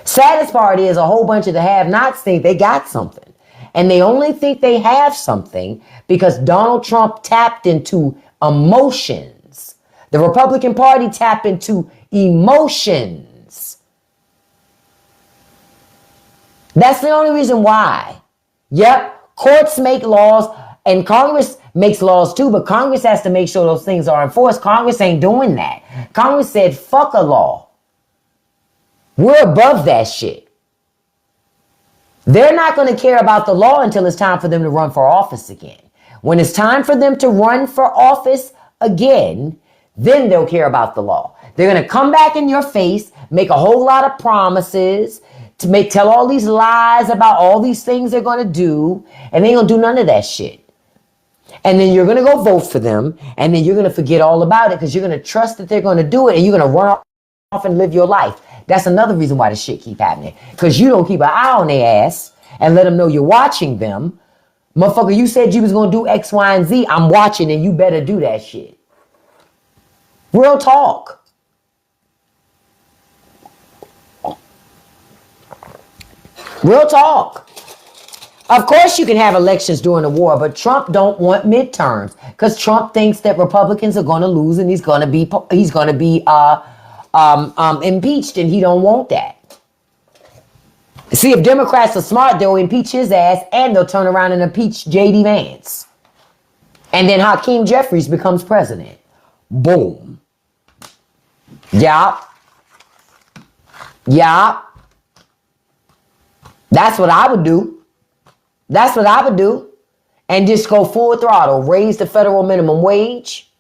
Saddest part is a whole bunch of the have-nots think they got something. And they only think they have something because Donald Trump tapped into emotions. The Republican Party tap into emotions. That's the only reason why. Yep, courts make laws and Congress makes laws too, but Congress has to make sure those things are enforced. Congress ain't doing that. Congress said, fuck a law. We're above that shit. They're not going to care about the law until it's time for them to run for office again. When it's time for them to run for office again, then they'll care about the law. They're going to come back in your face, make a whole lot of promises, tell all these lies about all these things they're going to do, and they ain't going to do none of that shit. And then you're going to go vote for them, and then you're going to forget all about it because you're going to trust that they're going to do it, and you're going to run off and live your life. That's another reason why this shit keep happening, because you don't keep an eye on their ass and let them know you're watching them. Motherfucker, you said you was going to do X, Y, and Z. I'm watching, and you better do that shit. Real talk. Real talk. Of course you can have elections during the war, but Trump don't want midterms because Trump thinks that Republicans are going to lose and he's going to be impeached, and he don't want that. See, if Democrats are smart, they'll impeach his ass and they'll turn around and impeach J.D. Vance. And then Hakeem Jeffries becomes president. Boom. Yup. Yup. That's what I would do. That's what I would do. And just go full throttle. Raise the federal minimum wage.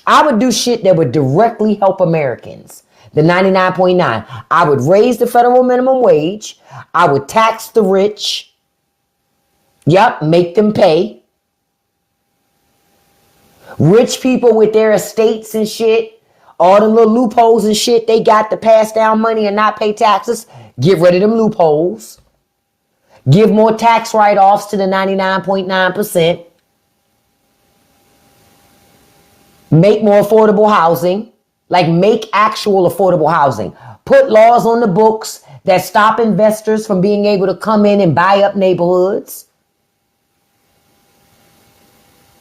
I would do shit that would directly help Americans. The 99.9. I would raise the federal minimum wage. I would tax the rich. Yep, make them pay. Rich people with their estates and shit, all the little loopholes and shit they got to pass down money and not pay taxes, get rid of them loopholes. Give more tax write-offs to the 99.9%. Make more affordable housing. Like, make actual affordable housing. Put laws on the books that stop investors from being able to come in and buy up neighborhoods.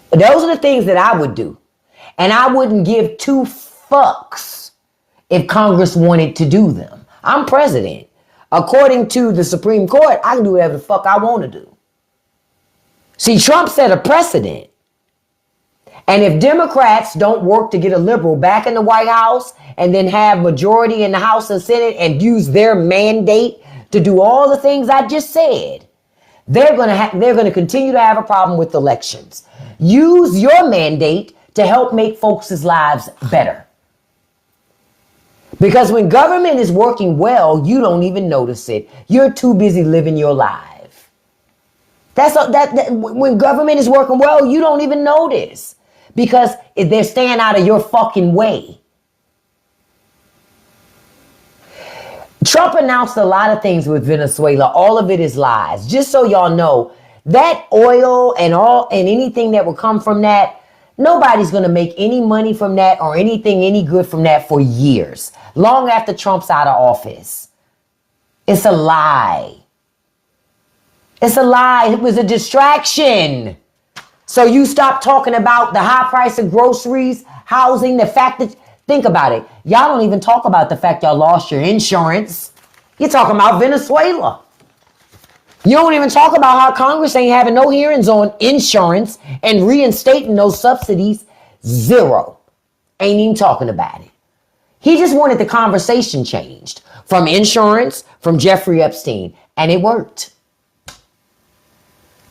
Those are the things that I would do. And I wouldn't give two fucks if Congress wanted to do them. I'm president. According to the Supreme Court, I can do whatever the fuck I want to do. See, Trump set a precedent. And if Democrats don't work to get a liberal back in the White House and then have majority in the House and Senate and use their mandate to do all the things I just said, they're going to continue to have a problem with elections. Use your mandate to help make folks' lives better. Because when government is working well, you don't even notice it. You're too busy living your life. When government is working well, you don't even notice. Because they're staying out of your fucking way. Trump announced a lot of things with Venezuela. All of it is lies. Just so y'all know, that oil and anything that will come from that, nobody's going to make any money from that or anything any good from that for years. Long after Trump's out of office. It's a lie. It's a lie. It was a distraction. So you stop talking about the high price of groceries, housing, the fact that, think about it. Y'all don't even talk about the fact y'all lost your insurance. You're talking about Venezuela. You don't even talk about how Congress ain't having no hearings on insurance and reinstating those subsidies. Zero. Ain't even talking about it. He just wanted the conversation changed from insurance, from Jeffrey Epstein, and it worked.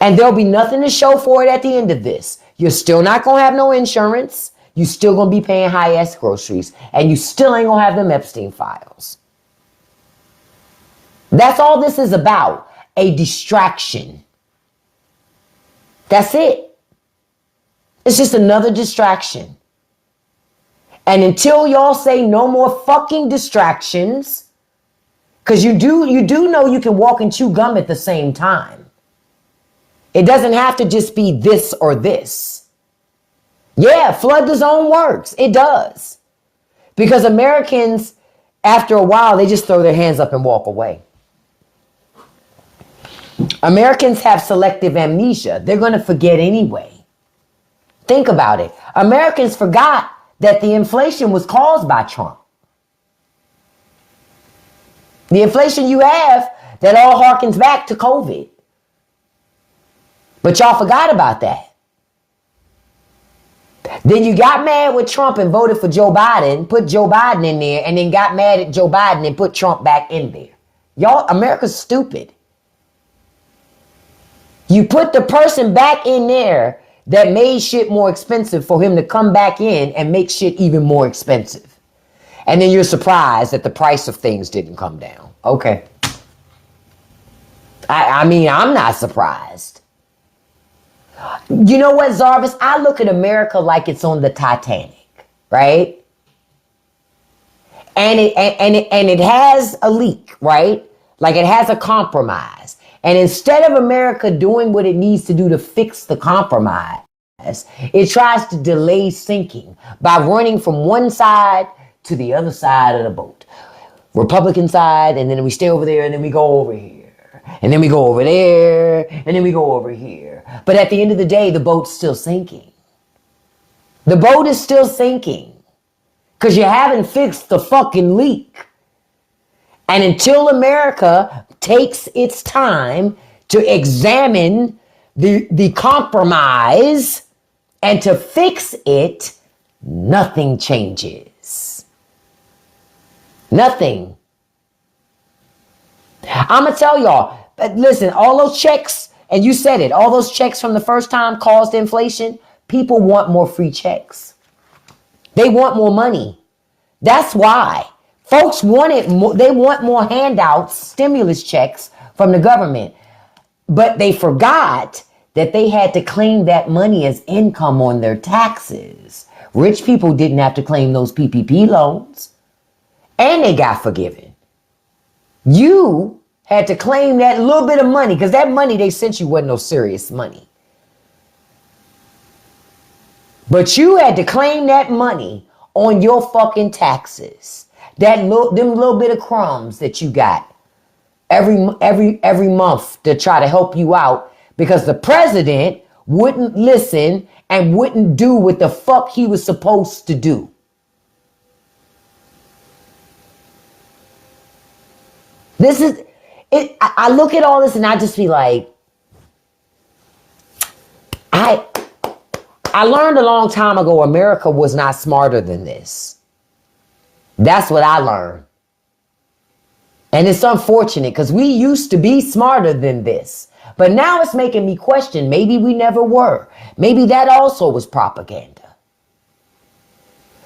And there'll be nothing to show for it at the end of this. You're still not going to have no insurance. You still going to be paying high-ass groceries. And you still ain't going to have them Epstein files. That's all this is about. A distraction. That's it. It's just another distraction. And until y'all say no more fucking distractions, because you do know you can walk and chew gum at the same time. It doesn't have to just be this or this. Yeah, flood the zone works. It does. Because Americans, after a while, they just throw their hands up and walk away. Americans have selective amnesia. They're going to forget anyway. Think about it. Americans forgot that the inflation was caused by Trump. The inflation you have, that all harkens back to COVID. But y'all forgot about that. Then you got mad with Trump and voted for Joe Biden, put Joe Biden in there, and then got mad at Joe Biden and put Trump back in there. Y'all, America's stupid. You put the person back in there that made shit more expensive for him to come back in and make shit even more expensive. And then you're surprised that the price of things didn't come down. Okay. I mean, I'm not surprised. You know what, Zarvis? I look at America like it's on the Titanic, right? And it has a leak, right? Like it has a compromise. And instead of America doing what it needs to do to fix the compromise, it tries to delay sinking by running from one side to the other side of the boat. Republican side, and then we stay over there, and then we go over here. And then we go over there, and then we go over here. But at the end of the day, the boat's still sinking. The boat is still sinking because you haven't fixed the fucking leak. And until America takes its time to examine the compromise and to fix it, nothing changes. Nothing. I'm going to tell y'all, listen, all those checks, and you said it, all those checks from the first time caused inflation. People want more free checks. They want more money. That's why. Folks want it. They want more handouts, stimulus checks from the government. But they forgot that they had to claim that money as income on their taxes. Rich people didn't have to claim those PPP loans. And they got forgiven. You had to claim that little bit of money because that money they sent you wasn't no serious money. But you had to claim that money on your fucking taxes. Them little bit of crumbs that you got every month to try to help you out because the president wouldn't listen and wouldn't do what the fuck he was supposed to do. This is it. I look at all this and I just be like, I learned a long time ago America was not smarter than this. That's what I learned. And it's unfortunate because we used to be smarter than this. But now it's making me question, maybe we never were. Maybe that also was propaganda.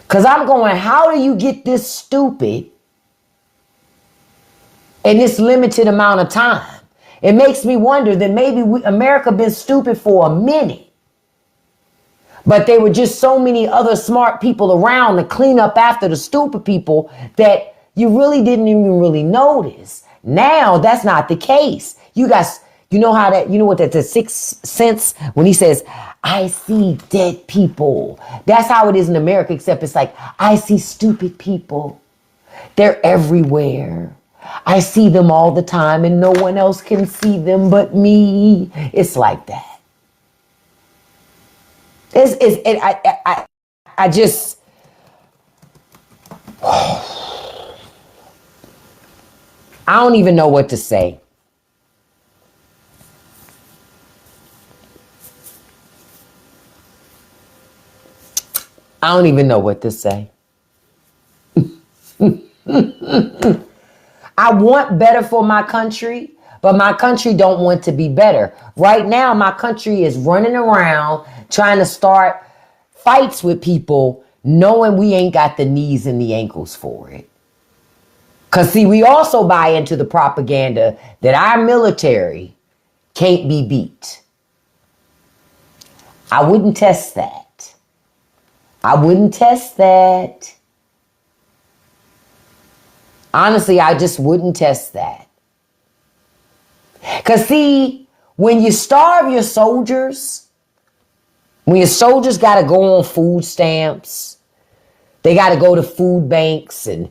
Because I'm going, how do you get this stupid in this limited amount of time? It makes me wonder that maybe America been stupid for a minute. But there were just so many other smart people around to clean up after the stupid people that you really didn't even really notice. Now that's not the case. You guys, you know what that's the sixth sense when he says, I see dead people. That's how it is in America, except it's like, I see stupid people. They're everywhere. I see them all the time and no one else can see them but me. It's like that. I just, I don't even know what to say. I don't even know what to say. I want better for my country, but my country don't want to be better. Right now, my country is running around trying to start fights with people, knowing we ain't got the knees and the ankles for it. Because, see, we also buy into the propaganda that our military can't be beat. I wouldn't test that. I wouldn't test that. Honestly, I just wouldn't test that. Because, see, when you starve your soldiers, when your soldiers got to go on food stamps, They got to go to food banks and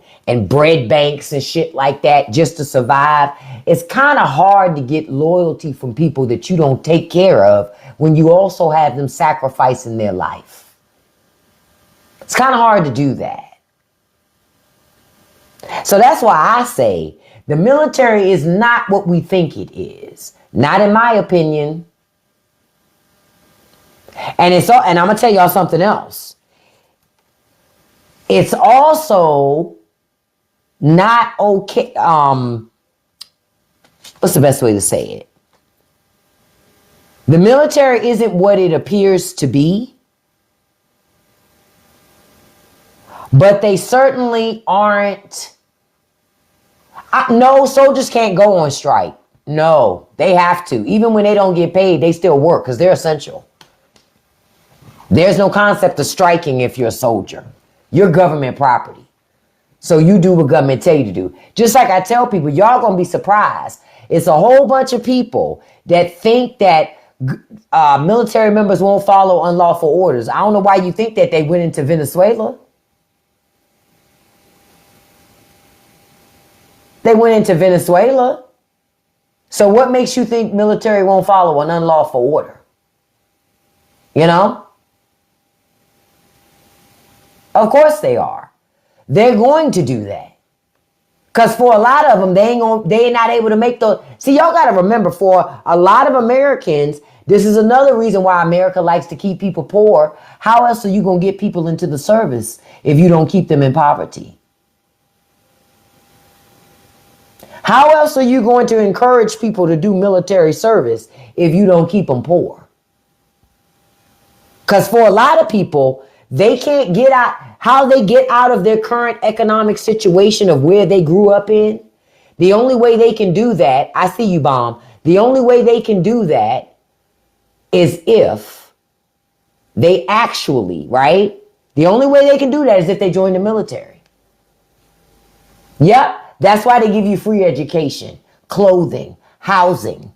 bread banks and shit like that just to survive. It's kind of hard to get loyalty from people that you don't take care of when you also have them sacrificing their life. It's kind of hard to do that. So that's why I say the military is not what we think it is. Not in my opinion. And I'm going to tell y'all something else. It's also not okay. What's the best way to say it? The military isn't what it appears to be, but they certainly aren't. No, soldiers can't go on strike. No, they have to. Even when they don't get paid, they still work because they're essential. There's no concept of striking if you're a soldier. You're government property. So you do what government tell you to do. Just like I tell people, y'all gonna be surprised. It's a whole bunch of people that think that military members won't follow unlawful orders. I don't know why you think that they went into Venezuela. They went into Venezuela. So what makes you think military won't follow an unlawful order? You know? Of course they are. They're going to do that. Because for a lot of them, they ain't not able to make those. See, y'all got to remember, for a lot of Americans, this is another reason why America likes to keep people poor. How else are you going to get people into the service if you don't keep them in poverty? How else are you going to encourage people to do military service if you don't keep them poor? Because for a lot of people, they can't get out. How they get out of their current economic situation of where they grew up in, the only way they can do that, I see you, Bomb. The only way they can do that is if they actually, right? The only way they can do that is if they join the military. Yep. That's why they give you free education, clothing, housing.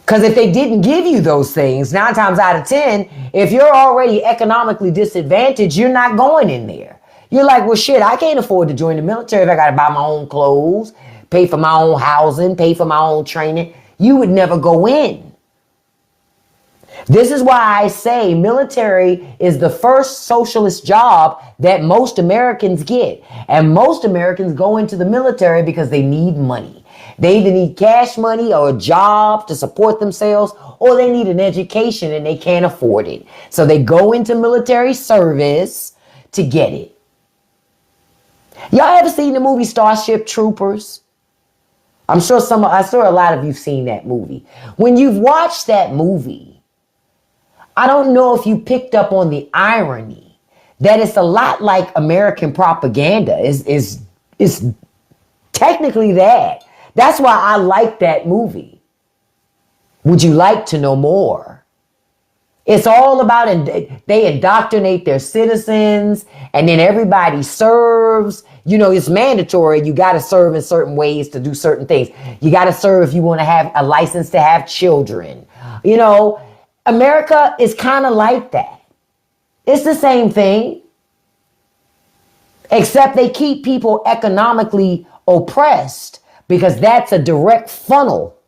Because if they didn't give you those things, 9 times out of 10, if you're already economically disadvantaged, you're not going in there. You're like, well, shit, I can't afford to join the military if I got to buy my own clothes, pay for my own housing, pay for my own training. You would never go in. This is why I say military is the first socialist job that most Americans get. And most Americans go into the military because they need money. They either need cash money or a job to support themselves, or they need an education and they can't afford it. So they go into military service to get it. Y'all ever seen the movie Starship Troopers? I'm sure a lot of you've seen that movie. When you've watched that movie, I don't know if you picked up on the irony that it's a lot like American propaganda. Is technically that. That's why I like that movie. Would you like to know more? It's all about, they indoctrinate their citizens and then everybody serves. You know, it's mandatory. You got to serve in certain ways to do certain things. You got to serve if you want to have a license to have children. You know, America is kind of like that. It's the same thing, except they keep people economically oppressed because that's a direct funnel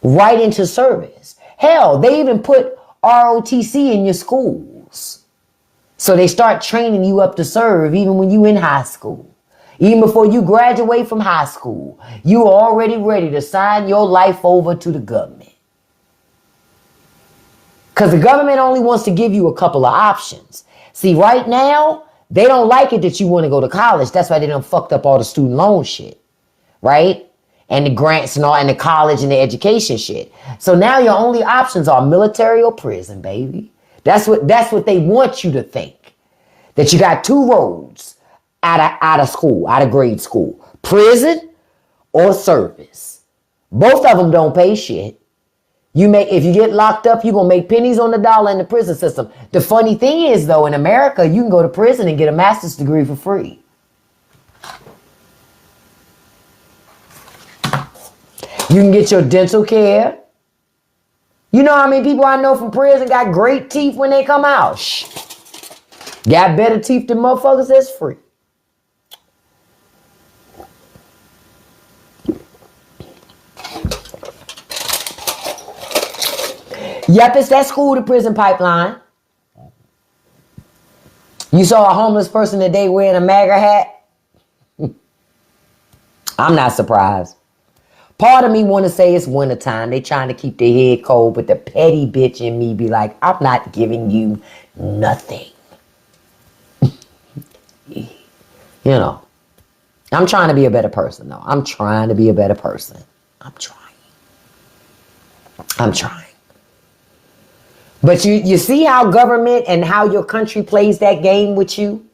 right into service. Hell, they even put ROTC in your schools. So they start training you up to serve even when you in high school. Even before you graduate from high school, you are already ready to sign your life over to the government. Because the government only wants to give you a couple of options. See, right now, they don't like it that you want to go to college. That's why they done fucked up all the student loan shit. Right? And the grants and all, and the college and the education shit. So now your only options are military or prison, baby. That's what they want you to think. That you got 2 roads out of school, out of grade school. Prison or service. Both of them don't pay shit. If you get locked up, you're going to make pennies on the dollar in the prison system. The funny thing is, though, in America, you can go to prison and get a master's degree for free. You can get your dental care. You know how many people I know from prison got great teeth when they come out? Shh. Got better teeth than motherfuckers that's free. Yep, it's that school to prison pipeline. You saw a homeless person today wearing a MAGA hat? I'm not surprised. Part of me want to say it's wintertime. They trying to keep their head cold, but the petty bitch in me be like, I'm not giving you nothing. You know, I'm trying to be a better person, though. I'm trying to be a better person. I'm trying. But you see how government and how your country plays that game with you?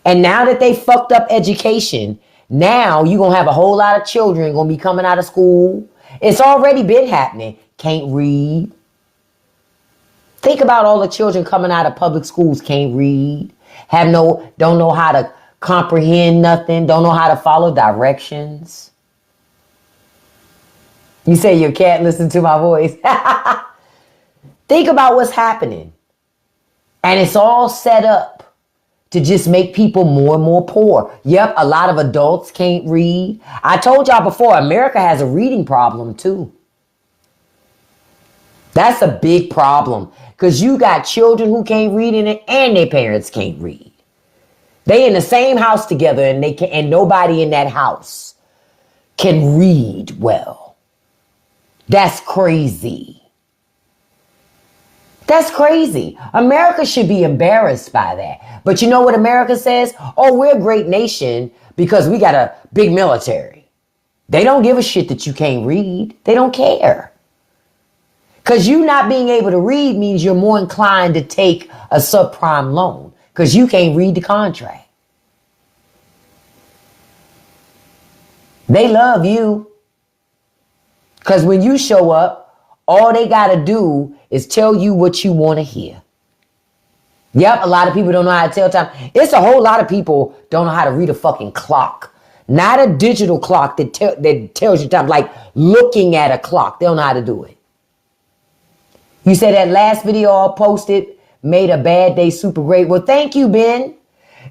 And now that they fucked up education, now you're going to have a whole lot of children going to be coming out of school. It's already been happening. Can't read. Think about all the children coming out of public schools, can't read, don't know how to comprehend nothing, don't know how to follow directions. You say your cat listened to my voice. Think about what's happening. And it's all set up to just make people more and more poor. Yep, a lot of adults can't read. I told y'all before, America has a reading problem too. That's a big problem because you got children who can't read in it and their parents can't read. They in the same house together and nobody in that house can read well. That's crazy. That's crazy. America should be embarrassed by that. But you know what America says? Oh, we're a great nation because we got a big military. They don't give a shit that you can't read. They don't care. Because you not being able to read means you're more inclined to take a subprime loan because you can't read the contract. They love you. Because when you show up, all they got to do is tell you what you want to hear. Yep, a lot of people don't know how to tell time. It's a whole lot of people don't know how to read a fucking clock. Not a digital clock that tells you time, like looking at a clock. They don't know how to do it. You said that last video I posted made a bad day super great. Well, thank you, Ben.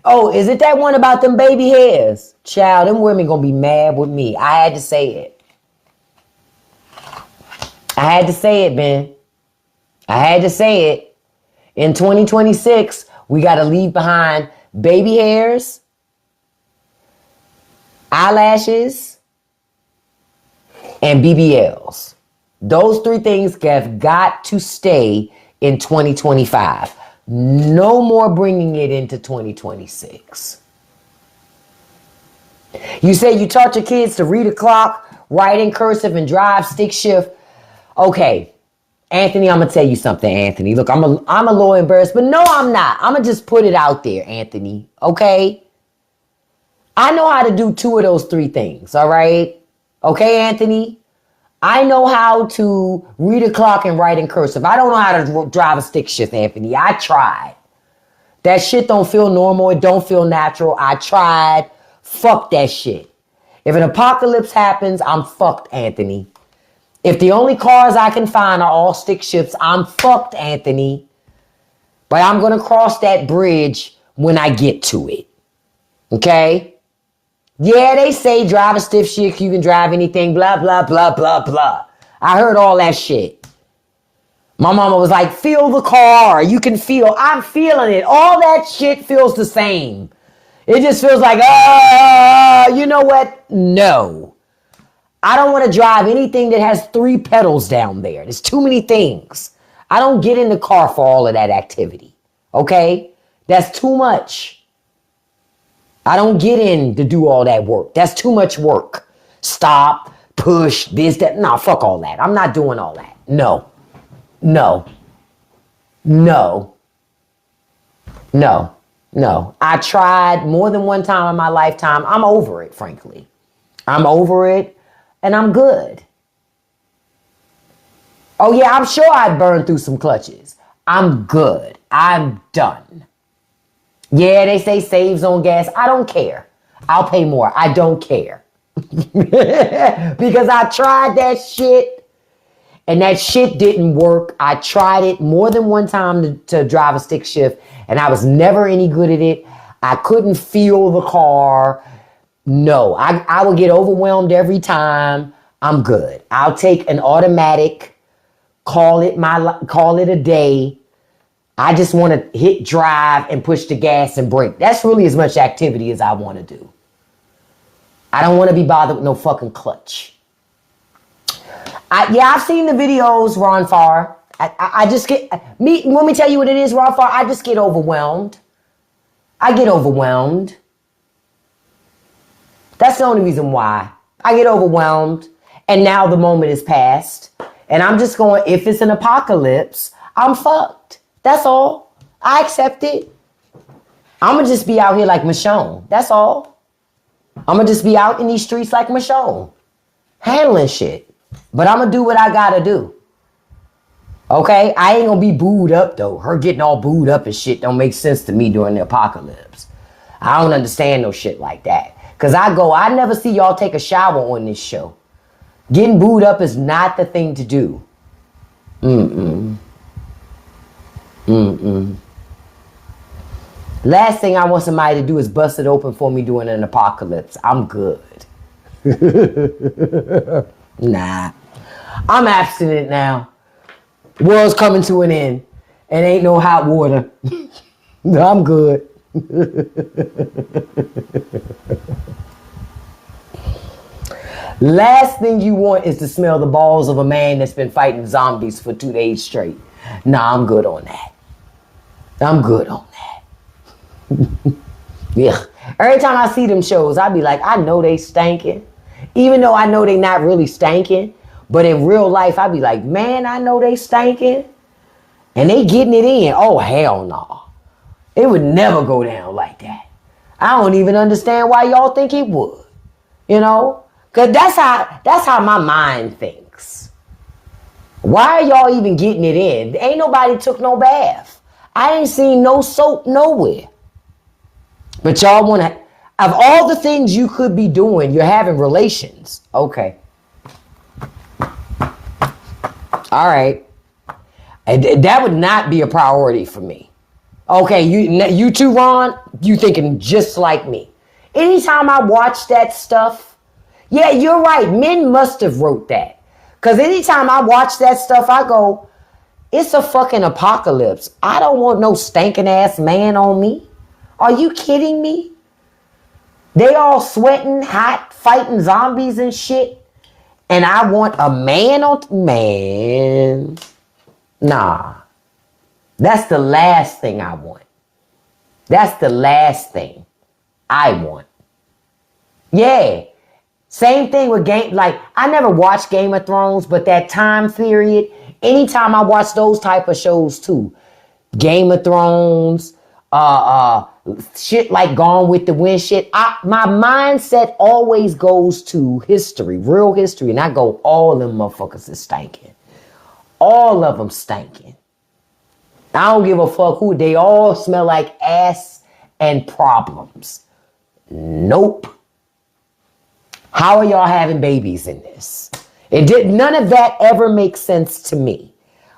Oh, is it that one about them baby hairs? Child, them women gonna be mad with me. I had to say it. I had to say it, Ben. I had to say it. In 2026, we got to leave behind baby hairs, eyelashes, and BBLs. Those three things have got to stay in 2025. No more bringing it into 2026. You say you taught your kids to read a clock, write in cursive, and drive stick shift. Okay, Anthony, I'm going to tell you something, Anthony. Look, I'm a little embarrassed, but no, I'm not. I'm going to just put it out there, Anthony, okay? I know how to do two of those three things, all right? Okay, Anthony? I know how to read a clock and write in cursive. I don't know how to drive a stick shift, Anthony. I tried. That shit don't feel normal. It don't feel natural. I tried. Fuck that shit. If an apocalypse happens, I'm fucked, Anthony. If the only cars I can find are all stick shifts, I'm fucked, Anthony. But I'm going to cross that bridge when I get to it. Okay? Yeah, they say drive a stiff shift, you can drive anything, blah, blah, blah, blah, blah. I heard all that shit. My mama was like, feel the car. You can feel. I'm feeling it. All that shit feels the same. It just feels like, you know what? No. I don't want to drive anything that has 3 pedals down there. There's too many things. I don't get in the car for all of that activity. Okay? That's too much. I don't get in to do all that work. That's too much work. Stop, push, this, that. No, fuck all that. I'm not doing all that. No. I tried more than one time in my lifetime. I'm over it, frankly. I'm over it. And I'm good. Oh yeah, I'm sure I burned through some clutches. I'm good. I'm done. Yeah, they say saves on gas. I don't care. I'll pay more. I don't care. Because I tried that shit and that shit didn't work. I tried it more than one time to drive a stick shift, and I was never any good at it. I couldn't feel the car. No, I would get overwhelmed every time. I'm good. I'll take an automatic, call it a day. I just want to hit drive and push the gas and brake. That's really as much activity as I want to do. I don't want to be bothered with no fucking clutch. I've seen the videos, Ron Farr. I just get, let me tell you what it is, Ron Farr. I just get overwhelmed. I get overwhelmed. That's the only reason why. I get overwhelmed, and now the moment is past. And I'm just going, if it's an apocalypse, I'm fucked. That's all. I accept it. I'm going to just be out here like Michonne. That's all. I'm going to just be out in these streets like Michonne. Handling shit. But I'm going to do what I got to do. Okay? I ain't going to be booed up, though. Her getting all booed up and shit don't make sense to me during the apocalypse. I don't understand no shit like that. Because I never see y'all take a shower on this show. Getting booed up is not the thing to do. Last thing I want somebody to do is bust it open for me during an apocalypse. I'm good. Nah. I'm abstinent now. World's coming to an end. And ain't no hot water. No, I'm good. Last thing you want is to smell the balls of a man that's been fighting zombies for 2 days straight. Nah, I'm good on that. I'm good on that. Yeah. Every time I see them shows, I be like, I know they stankin'. Even though I know they not really stankin'. But in real life, I be like, man, I know they stankin'. And they getting it in. Oh, hell no. It would never go down like that. I don't even understand why y'all think it would. You know? Because that's how my mind thinks. Why are y'all even getting it in? Ain't nobody took no bath. I ain't seen no soap nowhere. But y'all want to, of all the things you could be doing, you're having relations. Okay. All right. That would not be a priority for me. Okay, you too, Ron, you thinking just like me. Anytime I watch that stuff, yeah, you're right. Men must have wrote that. Because anytime I watch that stuff, I go, it's a fucking apocalypse. I don't want no stinking ass man on me. Are you kidding me? They all sweating, hot, fighting zombies and shit. And I want a man on, man. Nah. That's the last thing I want. That's the last thing I want. Yeah. Same thing with game, like I never watched Game of Thrones, but that time period, anytime I watch those type of shows too, Game of Thrones, shit like Gone with the Wind shit, my mindset always goes to history, real history, and I go, all them motherfuckers is stinking. All of them stinking. I don't give a fuck who, they all smell like ass and problems. Nope. How are y'all having babies in this? None of that ever makes sense to me.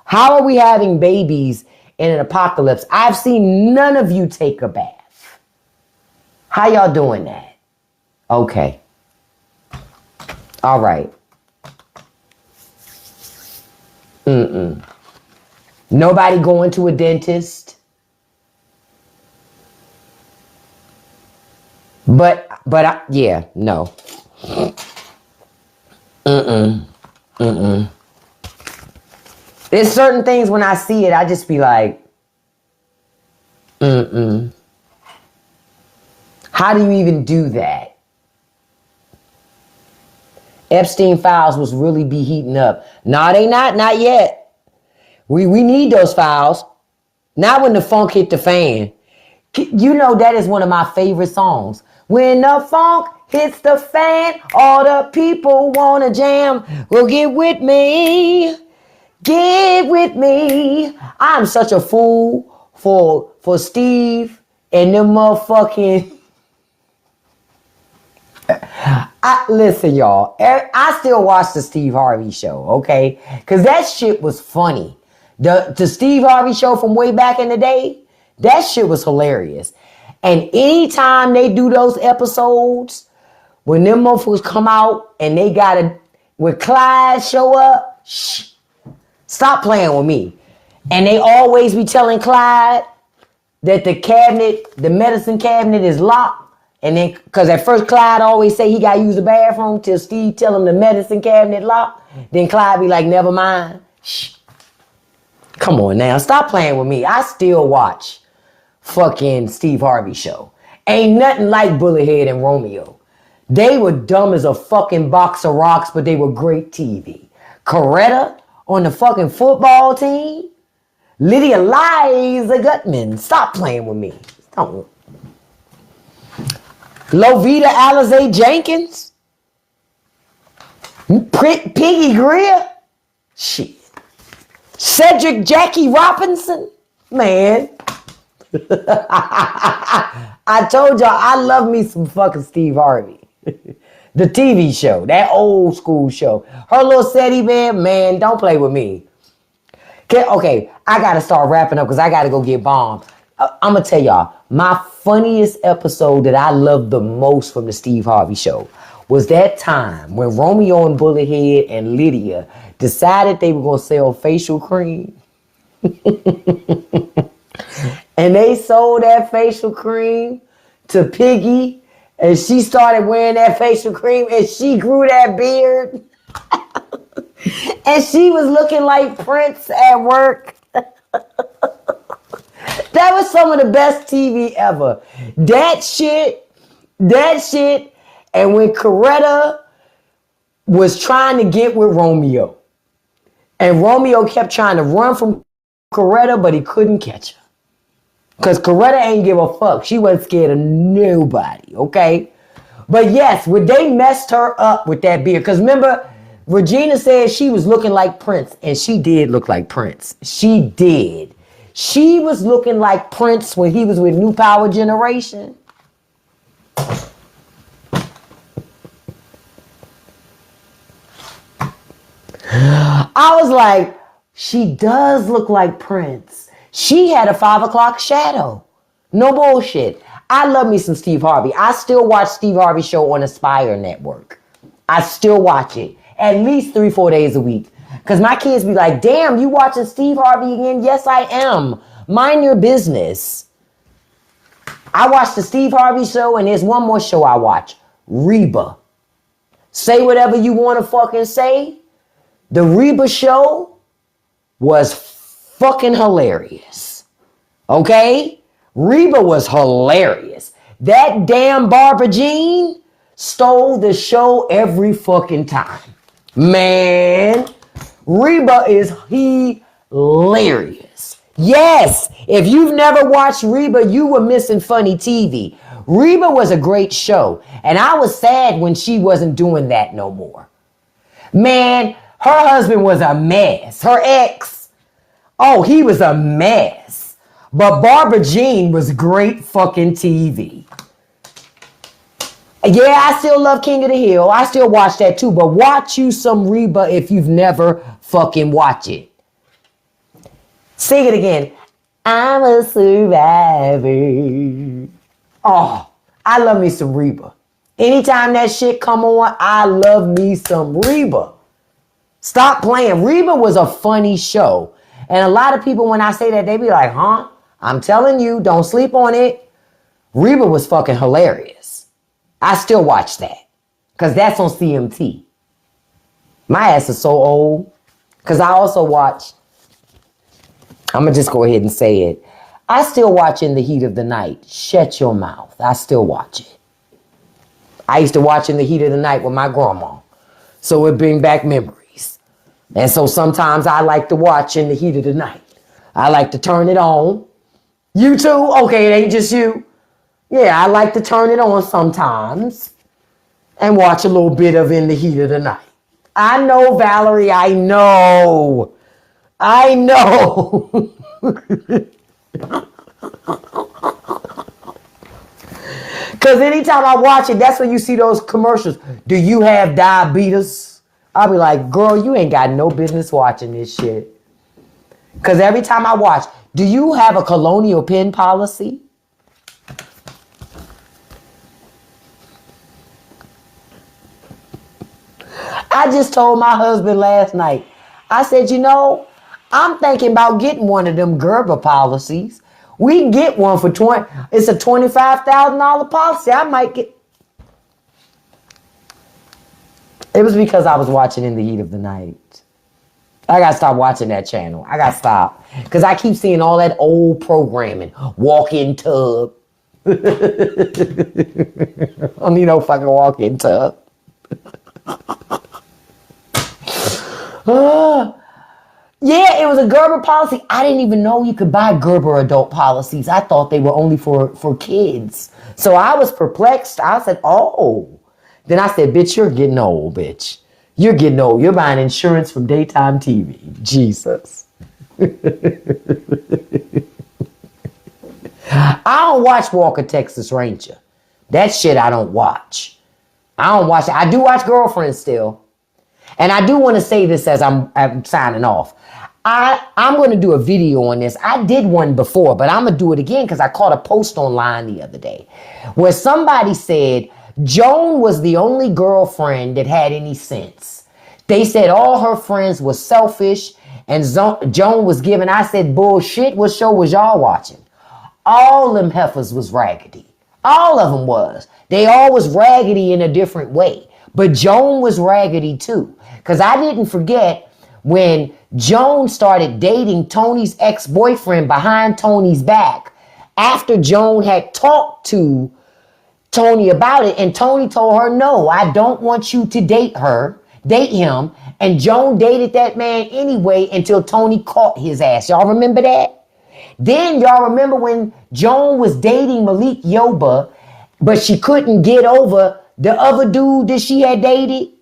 How are we having babies in an apocalypse? I've seen none of you take a bath. How y'all doing that? Okay. All right. Nobody going to a dentist. Yeah, no. There's certain things when I see it, I just be like, How do you even do that? Epstein files was really be heating up. No, they not yet. We need those files. Not when the funk hit the fan. You know that is one of my favorite songs. When the funk hits the fan, all the people wanna jam. Well, get with me. Get with me. I'm such a fool for Steve and them motherfucking Listen, y'all. I still watch the Steve Harvey show, okay? Because that shit was funny. The Steve Harvey show from way back in the day, that shit was hilarious. And anytime they do those episodes, when them motherfuckers come out and they gotta, when Clyde show up, stop playing with me. And they always be telling Clyde that the cabinet, the medicine cabinet is locked. And then, because at first Clyde always say he got to use the bathroom till Steve tell him the medicine cabinet locked. Then Clyde be like, never mind. Shh. Come on now, stop playing with me. I still watch fucking Steve Harvey show. Ain't nothing like Bullethead and Romeo. They were dumb as a fucking box of rocks, but they were great TV. Coretta on the fucking football team. Lydia Liza Gutman. Stop playing with me. Don't. Lovita Alizé Jenkins. Piggy Greer. Shit. Cedric Jackie Robinson. Man. I told y'all I love me some fucking Steve Harvey. The TV show. That old school show. Her little SETI band. Man, don't play with me. Okay, I gotta start wrapping up because I gotta go get bombed. I'm gonna tell y'all, my funniest episode that I loved the most from the Steve Harvey show was that time when Romeo and Bullethead and Lydia decided they were gonna sell facial cream. And they sold that facial cream to Piggy, and she started wearing that facial cream, and she grew that beard. And she was looking like Prince at work. That was some of the best TV ever. That shit. And when Coretta was trying to get with Romeo, and Romeo kept trying to run from Coretta, but he couldn't catch her. Because Coretta ain't give a fuck. She wasn't scared of nobody, okay? But yes, when they messed her up with that beard, because remember, Regina said she was looking like Prince, and she did look like Prince. She did. She was looking like Prince when he was with New Power Generation. I was like, she does look like Prince. She had a 5 o'clock shadow. No bullshit. I love me some Steve Harvey. I still watch Steve Harvey show on Aspire Network. I still watch it at least 3-4 days a week. Because my kids be like, damn, you watching Steve Harvey again? Yes, I am. Mind your business. I watch the Steve Harvey show, and there's one more show I watch. Reba. Say whatever you want to fucking say. The Reba show was fucking hilarious. Okay? Reba was hilarious. That damn Barbara Jean stole the show every fucking time. Man, Reba is hilarious. Yes, if you've never watched Reba, you were missing funny TV. Reba was a great show, and I was sad when she wasn't doing that no more. Man, her husband was a mess. Her ex, oh, he was a mess. But Barbara Jean was great fucking TV. Yeah, I still love King of the Hill. I still watch that too. But watch you some Reba if you've never fucking watched it. Sing it again. I'm a survivor. Oh, I love me some Reba. Anytime that shit come on, I love me some Reba. Stop playing. Reba was a funny show. And a lot of people, when I say that, they be like, huh? I'm telling you, don't sleep on it. Reba was fucking hilarious. I still watch that. Because that's on CMT. My ass is so old. Because I also watch, I'm going to just go ahead and say it. I still watch In the Heat of the Night. Shut your mouth. I still watch it. I used to watch In the Heat of the Night with my grandma. So it bring back memories. And so sometimes I like to watch In the Heat of the Night. I like to turn it on. You too? Okay, it ain't just you. Yeah, I like to turn it on sometimes and watch a little bit of In the Heat of the Night. I know, Valerie, I know. I know. Because anytime I watch it, that's when you see those commercials. Do you have diabetes? I'll be like, girl, you ain't got no business watching this shit. Because every time I watch, do you have a colonial pen policy? I just told my husband last night, I said, I'm thinking about getting one of them Gerber policies. We can get one for it's a $25,000 policy. I might get. It was because I was watching In the Heat of the Night. I got to stop watching that channel. I got to stop. Because I keep seeing all that old programming. Walk-in tub. I don't need no fucking walk-in tub. Yeah, it was a Gerber policy. I didn't even know you could buy Gerber adult policies. I thought they were only for kids. So I was perplexed. I said, oh. Then I said, bitch, you're getting old, bitch. You're getting old. You're buying insurance from daytime TV. Jesus. I don't watch Walker, Texas Ranger. That shit I don't watch. I don't watch it. I do watch Girlfriend still. And I do want to say this as I'm signing off. I'm going to do a video on this. I did one before, but I'm going to do it again because I caught a post online the other day where somebody said Joan was the only girlfriend that had any sense. They said all her friends were selfish and Joan was giving. I said, bullshit, what show was y'all watching? All them heifers was raggedy. All of them was. They all was raggedy in a different way. But Joan was raggedy too. Because I didn't forget when Joan started dating Tony's ex-boyfriend behind Tony's back after Joan had talked to Tony about it. And Tony told her, no, I don't want you to date him. And Joan dated that man anyway until Tony caught his ass. Y'all remember that? Then y'all remember when Joan was dating Malik Yoba, but she couldn't get over the other dude that she had dated?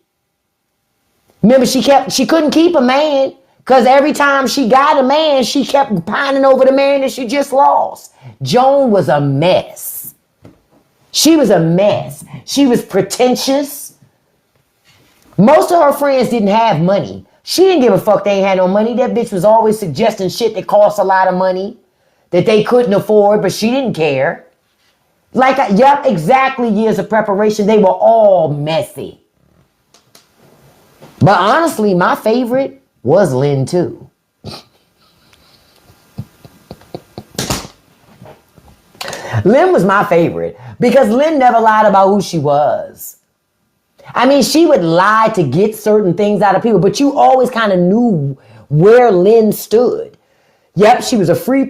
Remember, she couldn't keep a man because every time she got a man, she kept pining over the man that she just lost. Joan was a mess. She was a mess. She was pretentious. Most of her friends didn't have money. She didn't give a fuck they ain't had no money. That bitch was always suggesting shit that cost a lot of money that they couldn't afford, but she didn't care. Yep, exactly, years of preparation. They were all messy. But honestly, my favorite was Lynn too. Lynn was my favorite because Lynn never lied about who she was. I mean, she would lie to get certain things out of people, but you always kind of knew where Lynn stood. Yep, she was a free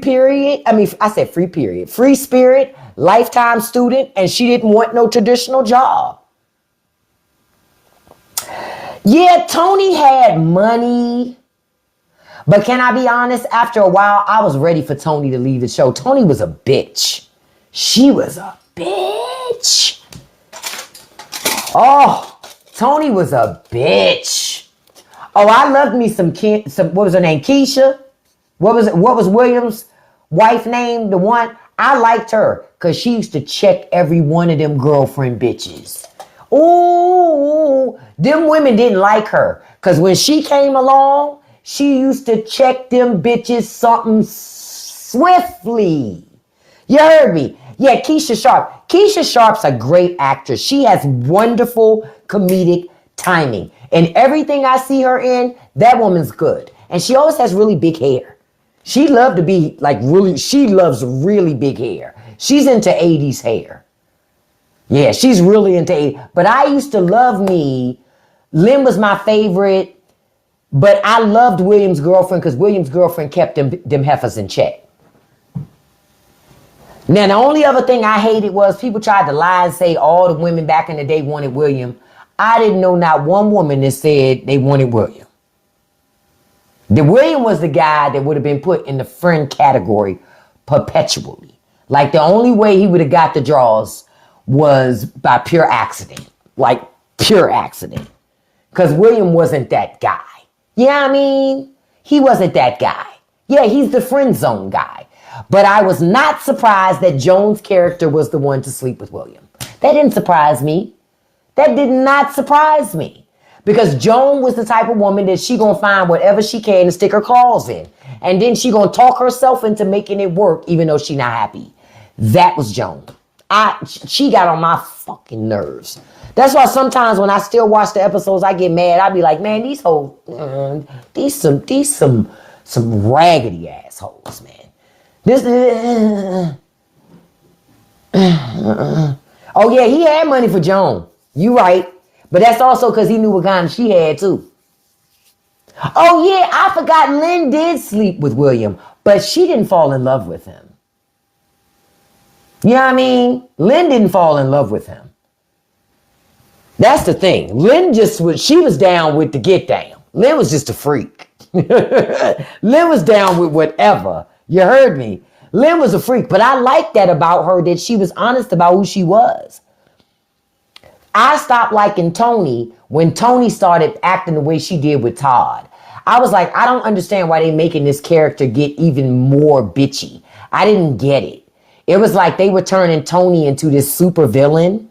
spirit, lifetime student, and she didn't want no traditional job. Yeah, Tony had money, but can I be honest? After a while, I was ready for Tony to leave the show. Tony was a bitch. She was a bitch. Oh, Tony was a bitch. Oh, I loved me some what was her name? Keisha? What was Williams' wife name? The one? I liked her because she used to check every one of them girlfriend bitches. Ooh, them women didn't like her because when she came along, she used to check them bitches something swiftly. You heard me? Yeah, Keisha Sharp. Keisha Sharp's a great actress. She has wonderful comedic timing. And everything I see her in, that woman's good. And she always has really big hair. She loves really big hair. She's into 80s hair. Yeah, she's really into 80s. But I used to love me. Lynn was my favorite. But I loved William's girlfriend because William's girlfriend kept them heifers in check. Now, the only other thing I hated was people tried to lie and say all the women back in the day wanted William. I didn't know not one woman that said they wanted William. The William was the guy that would have been put in the friend category perpetually. Like the only way he would have got the draws was by pure accident. Like pure accident. Because William wasn't that guy. Yeah, I mean, he wasn't that guy. Yeah, he's the friend zone guy. But I was not surprised that Joan's character was the one to sleep with William. That didn't surprise me. That did not surprise me. Because Joan was the type of woman that she gonna find whatever she can to stick her claws in. And then she gonna talk herself into making it work even though she not happy. That was Joan. She got on my fucking nerves. That's why sometimes when I still watch the episodes, I get mad. I be like, man, these hoes, these some raggedy assholes, man. Oh yeah, he had money for Joan. You right. But that's also because he knew what kind she had too. Oh yeah, I forgot Lynn did sleep with William, but she didn't fall in love with him. You know what I mean? Lynn didn't fall in love with him. That's the thing. Lynn she was down with the get down. Lynn was just a freak. Lynn was down with whatever. You heard me. Lynn was a freak, but I like that about her, that she was honest about who she was. I stopped liking Tony when Tony started acting the way she did with Todd. I was like, I don't understand why they making this character get even more bitchy. I didn't get it. It was like they were turning Tony into this super villain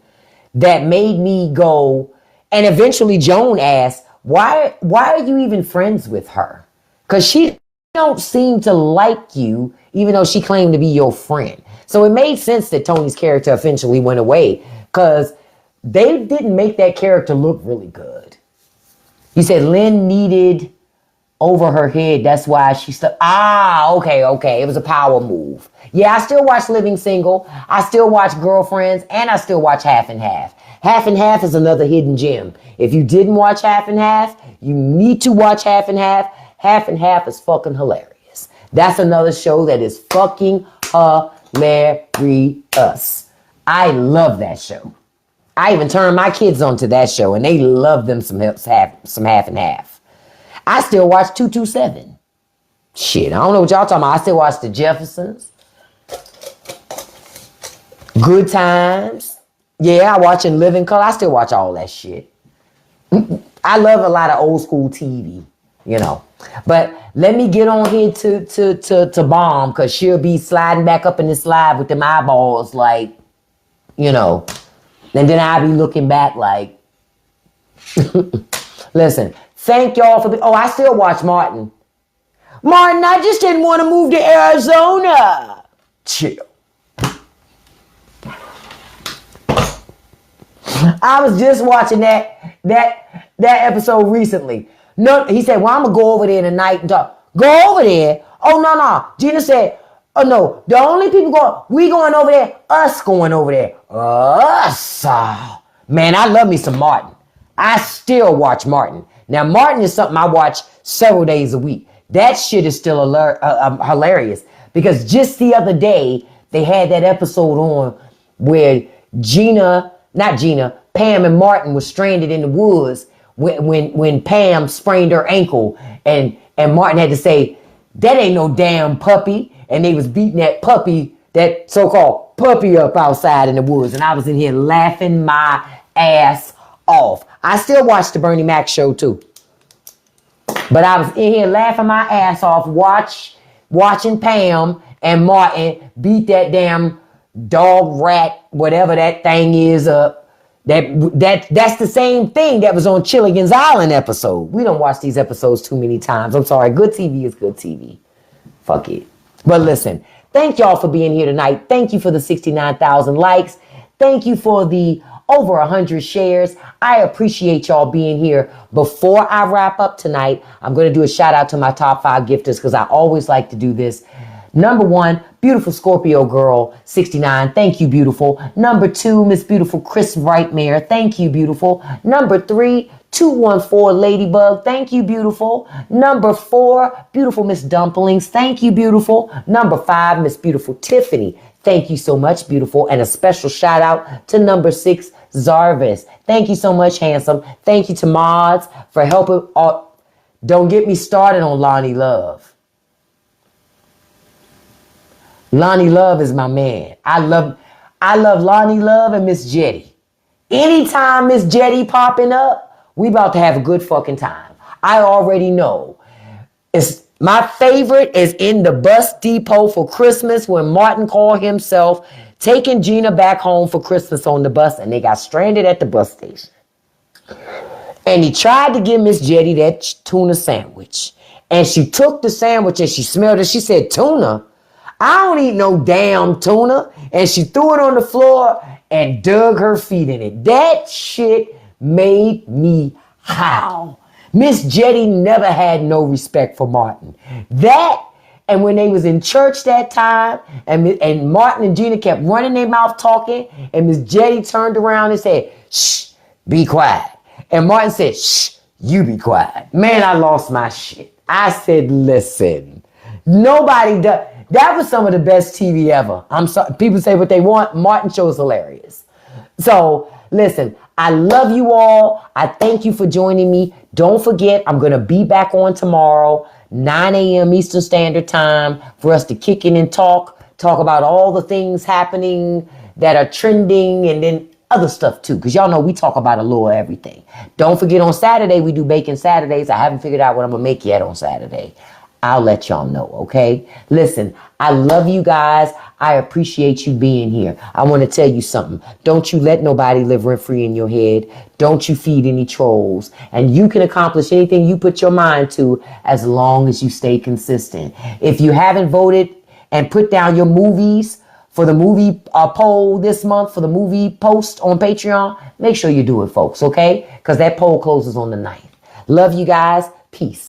that made me go, and eventually Joan asked, why are you even friends with her? Because she don't seem to like you, even though she claimed to be your friend. So it made sense that Tony's character eventually went away, because they didn't make that character look really good. You said Lynn needed over her head. That's why she stuck. Okay. It was a power move. Yeah, I still watch Living Single. I still watch Girlfriends, and I still watch Half and Half. Half and Half is another hidden gem. If you didn't watch Half and Half, you need to watch Half and Half. Half and Half is fucking hilarious. That's another show that is fucking hilarious. I love that show. I even turned my kids onto that show, and they love them some Half and Half. I still watch 227. Shit, I don't know what y'all talking about. I still watch The Jeffersons. Good Times. Yeah, I watch In Living Color. I still watch all that shit. I love a lot of old school TV, you know. But let me get on here to Bomb, because she'll be sliding back up in the slide with them eyeballs like, you know. And then I'll be looking back like, listen, thank y'all for I still watch Martin. Martin, I just didn't want to move to Arizona. Chill. I was just watching that episode recently. No, he said, well, I'm going to go over there tonight. Go over there? Oh, no. Gina said, oh, no. The only people we going over there, us going over there. Us. Man, I love me some Martin. I still watch Martin. Now, Martin is something I watch several days a week. That shit is still hilarious. Because just the other day, they had that episode on where Pam and Martin were stranded in the woods when Pam sprained her ankle, and Martin had to say, that ain't no damn puppy. And they was beating that so-called puppy up outside in the woods. And I was in here laughing my ass off. I still watch the Bernie Mac show too. But I was in here laughing my ass off, watching Pam and Martin beat that damn dog, rat, whatever that thing is up. That's the same thing that was on Chilligan's Island episode. We don't watch these episodes too many times. I'm sorry. Good TV is good TV. Fuck it. But listen, thank y'all for being here tonight. Thank you for the 69,000 likes. Thank you for the over 100 shares. I appreciate y'all being here. Before I wrap up tonight, I'm going to do a shout out to my top 5 gifters, because I always like to do this. Number 1, beautiful Scorpio girl, 69. Thank you, beautiful. Number 2, Miss Beautiful Chris Wrightmare. Thank you, beautiful. Number 3, 214 Ladybug. Thank you, beautiful. Number 4, beautiful Miss Dumplings. Thank you, beautiful. Number 5, Miss Beautiful Tiffany. Thank you so much, beautiful. And a special shout out to number 6, Zarvis. Thank you so much, handsome. Thank you to Mods for helping. Don't get me started on Lonnie Love. Lonnie Love is my man. I love Lonnie Love and Miss Jetty. Anytime Miss Jetty popping up, we about to have a good fucking time. I already know. My favorite is in the bus depot for Christmas when Martin called himself taking Gina back home for Christmas on the bus, and they got stranded at the bus station. And he tried to give Miss Jetty that tuna sandwich. And she took the sandwich and she smelled it. She said, tuna? I don't eat no damn tuna. And she threw it on the floor and dug her feet in it. That shit made me howl. Miss Jetty never had no respect for Martin. That, and when they was in church that time, and Martin and Gina kept running their mouth talking, and Miss Jetty turned around and said, shh, be quiet. And Martin said, shh, you be quiet. Man, I lost my shit. I said, listen, nobody does. That was some of the best TV ever. I'm sorry. People say what they want. Martin show is hilarious. So listen, I love you all. I thank you for joining me. Don't forget, I'm going to be back on tomorrow, 9 a.m. Eastern Standard Time, for us to kick in and talk about all the things happening that are trending, and then other stuff too, because y'all know we talk about a little everything. Don't forget, on Saturday, we do Bacon Saturdays. I haven't figured out what I'm going to make yet on Saturday. I'll let y'all know, okay? Listen, I love you guys. I appreciate you being here. I want to tell you something. Don't you let nobody live rent-free in your head. Don't you feed any trolls. And you can accomplish anything you put your mind to as long as you stay consistent. If you haven't voted and put down your movies for the movie poll this month, for the movie post on Patreon, make sure you do it, folks, okay? Because that poll closes on the 9th. Love you guys. Peace.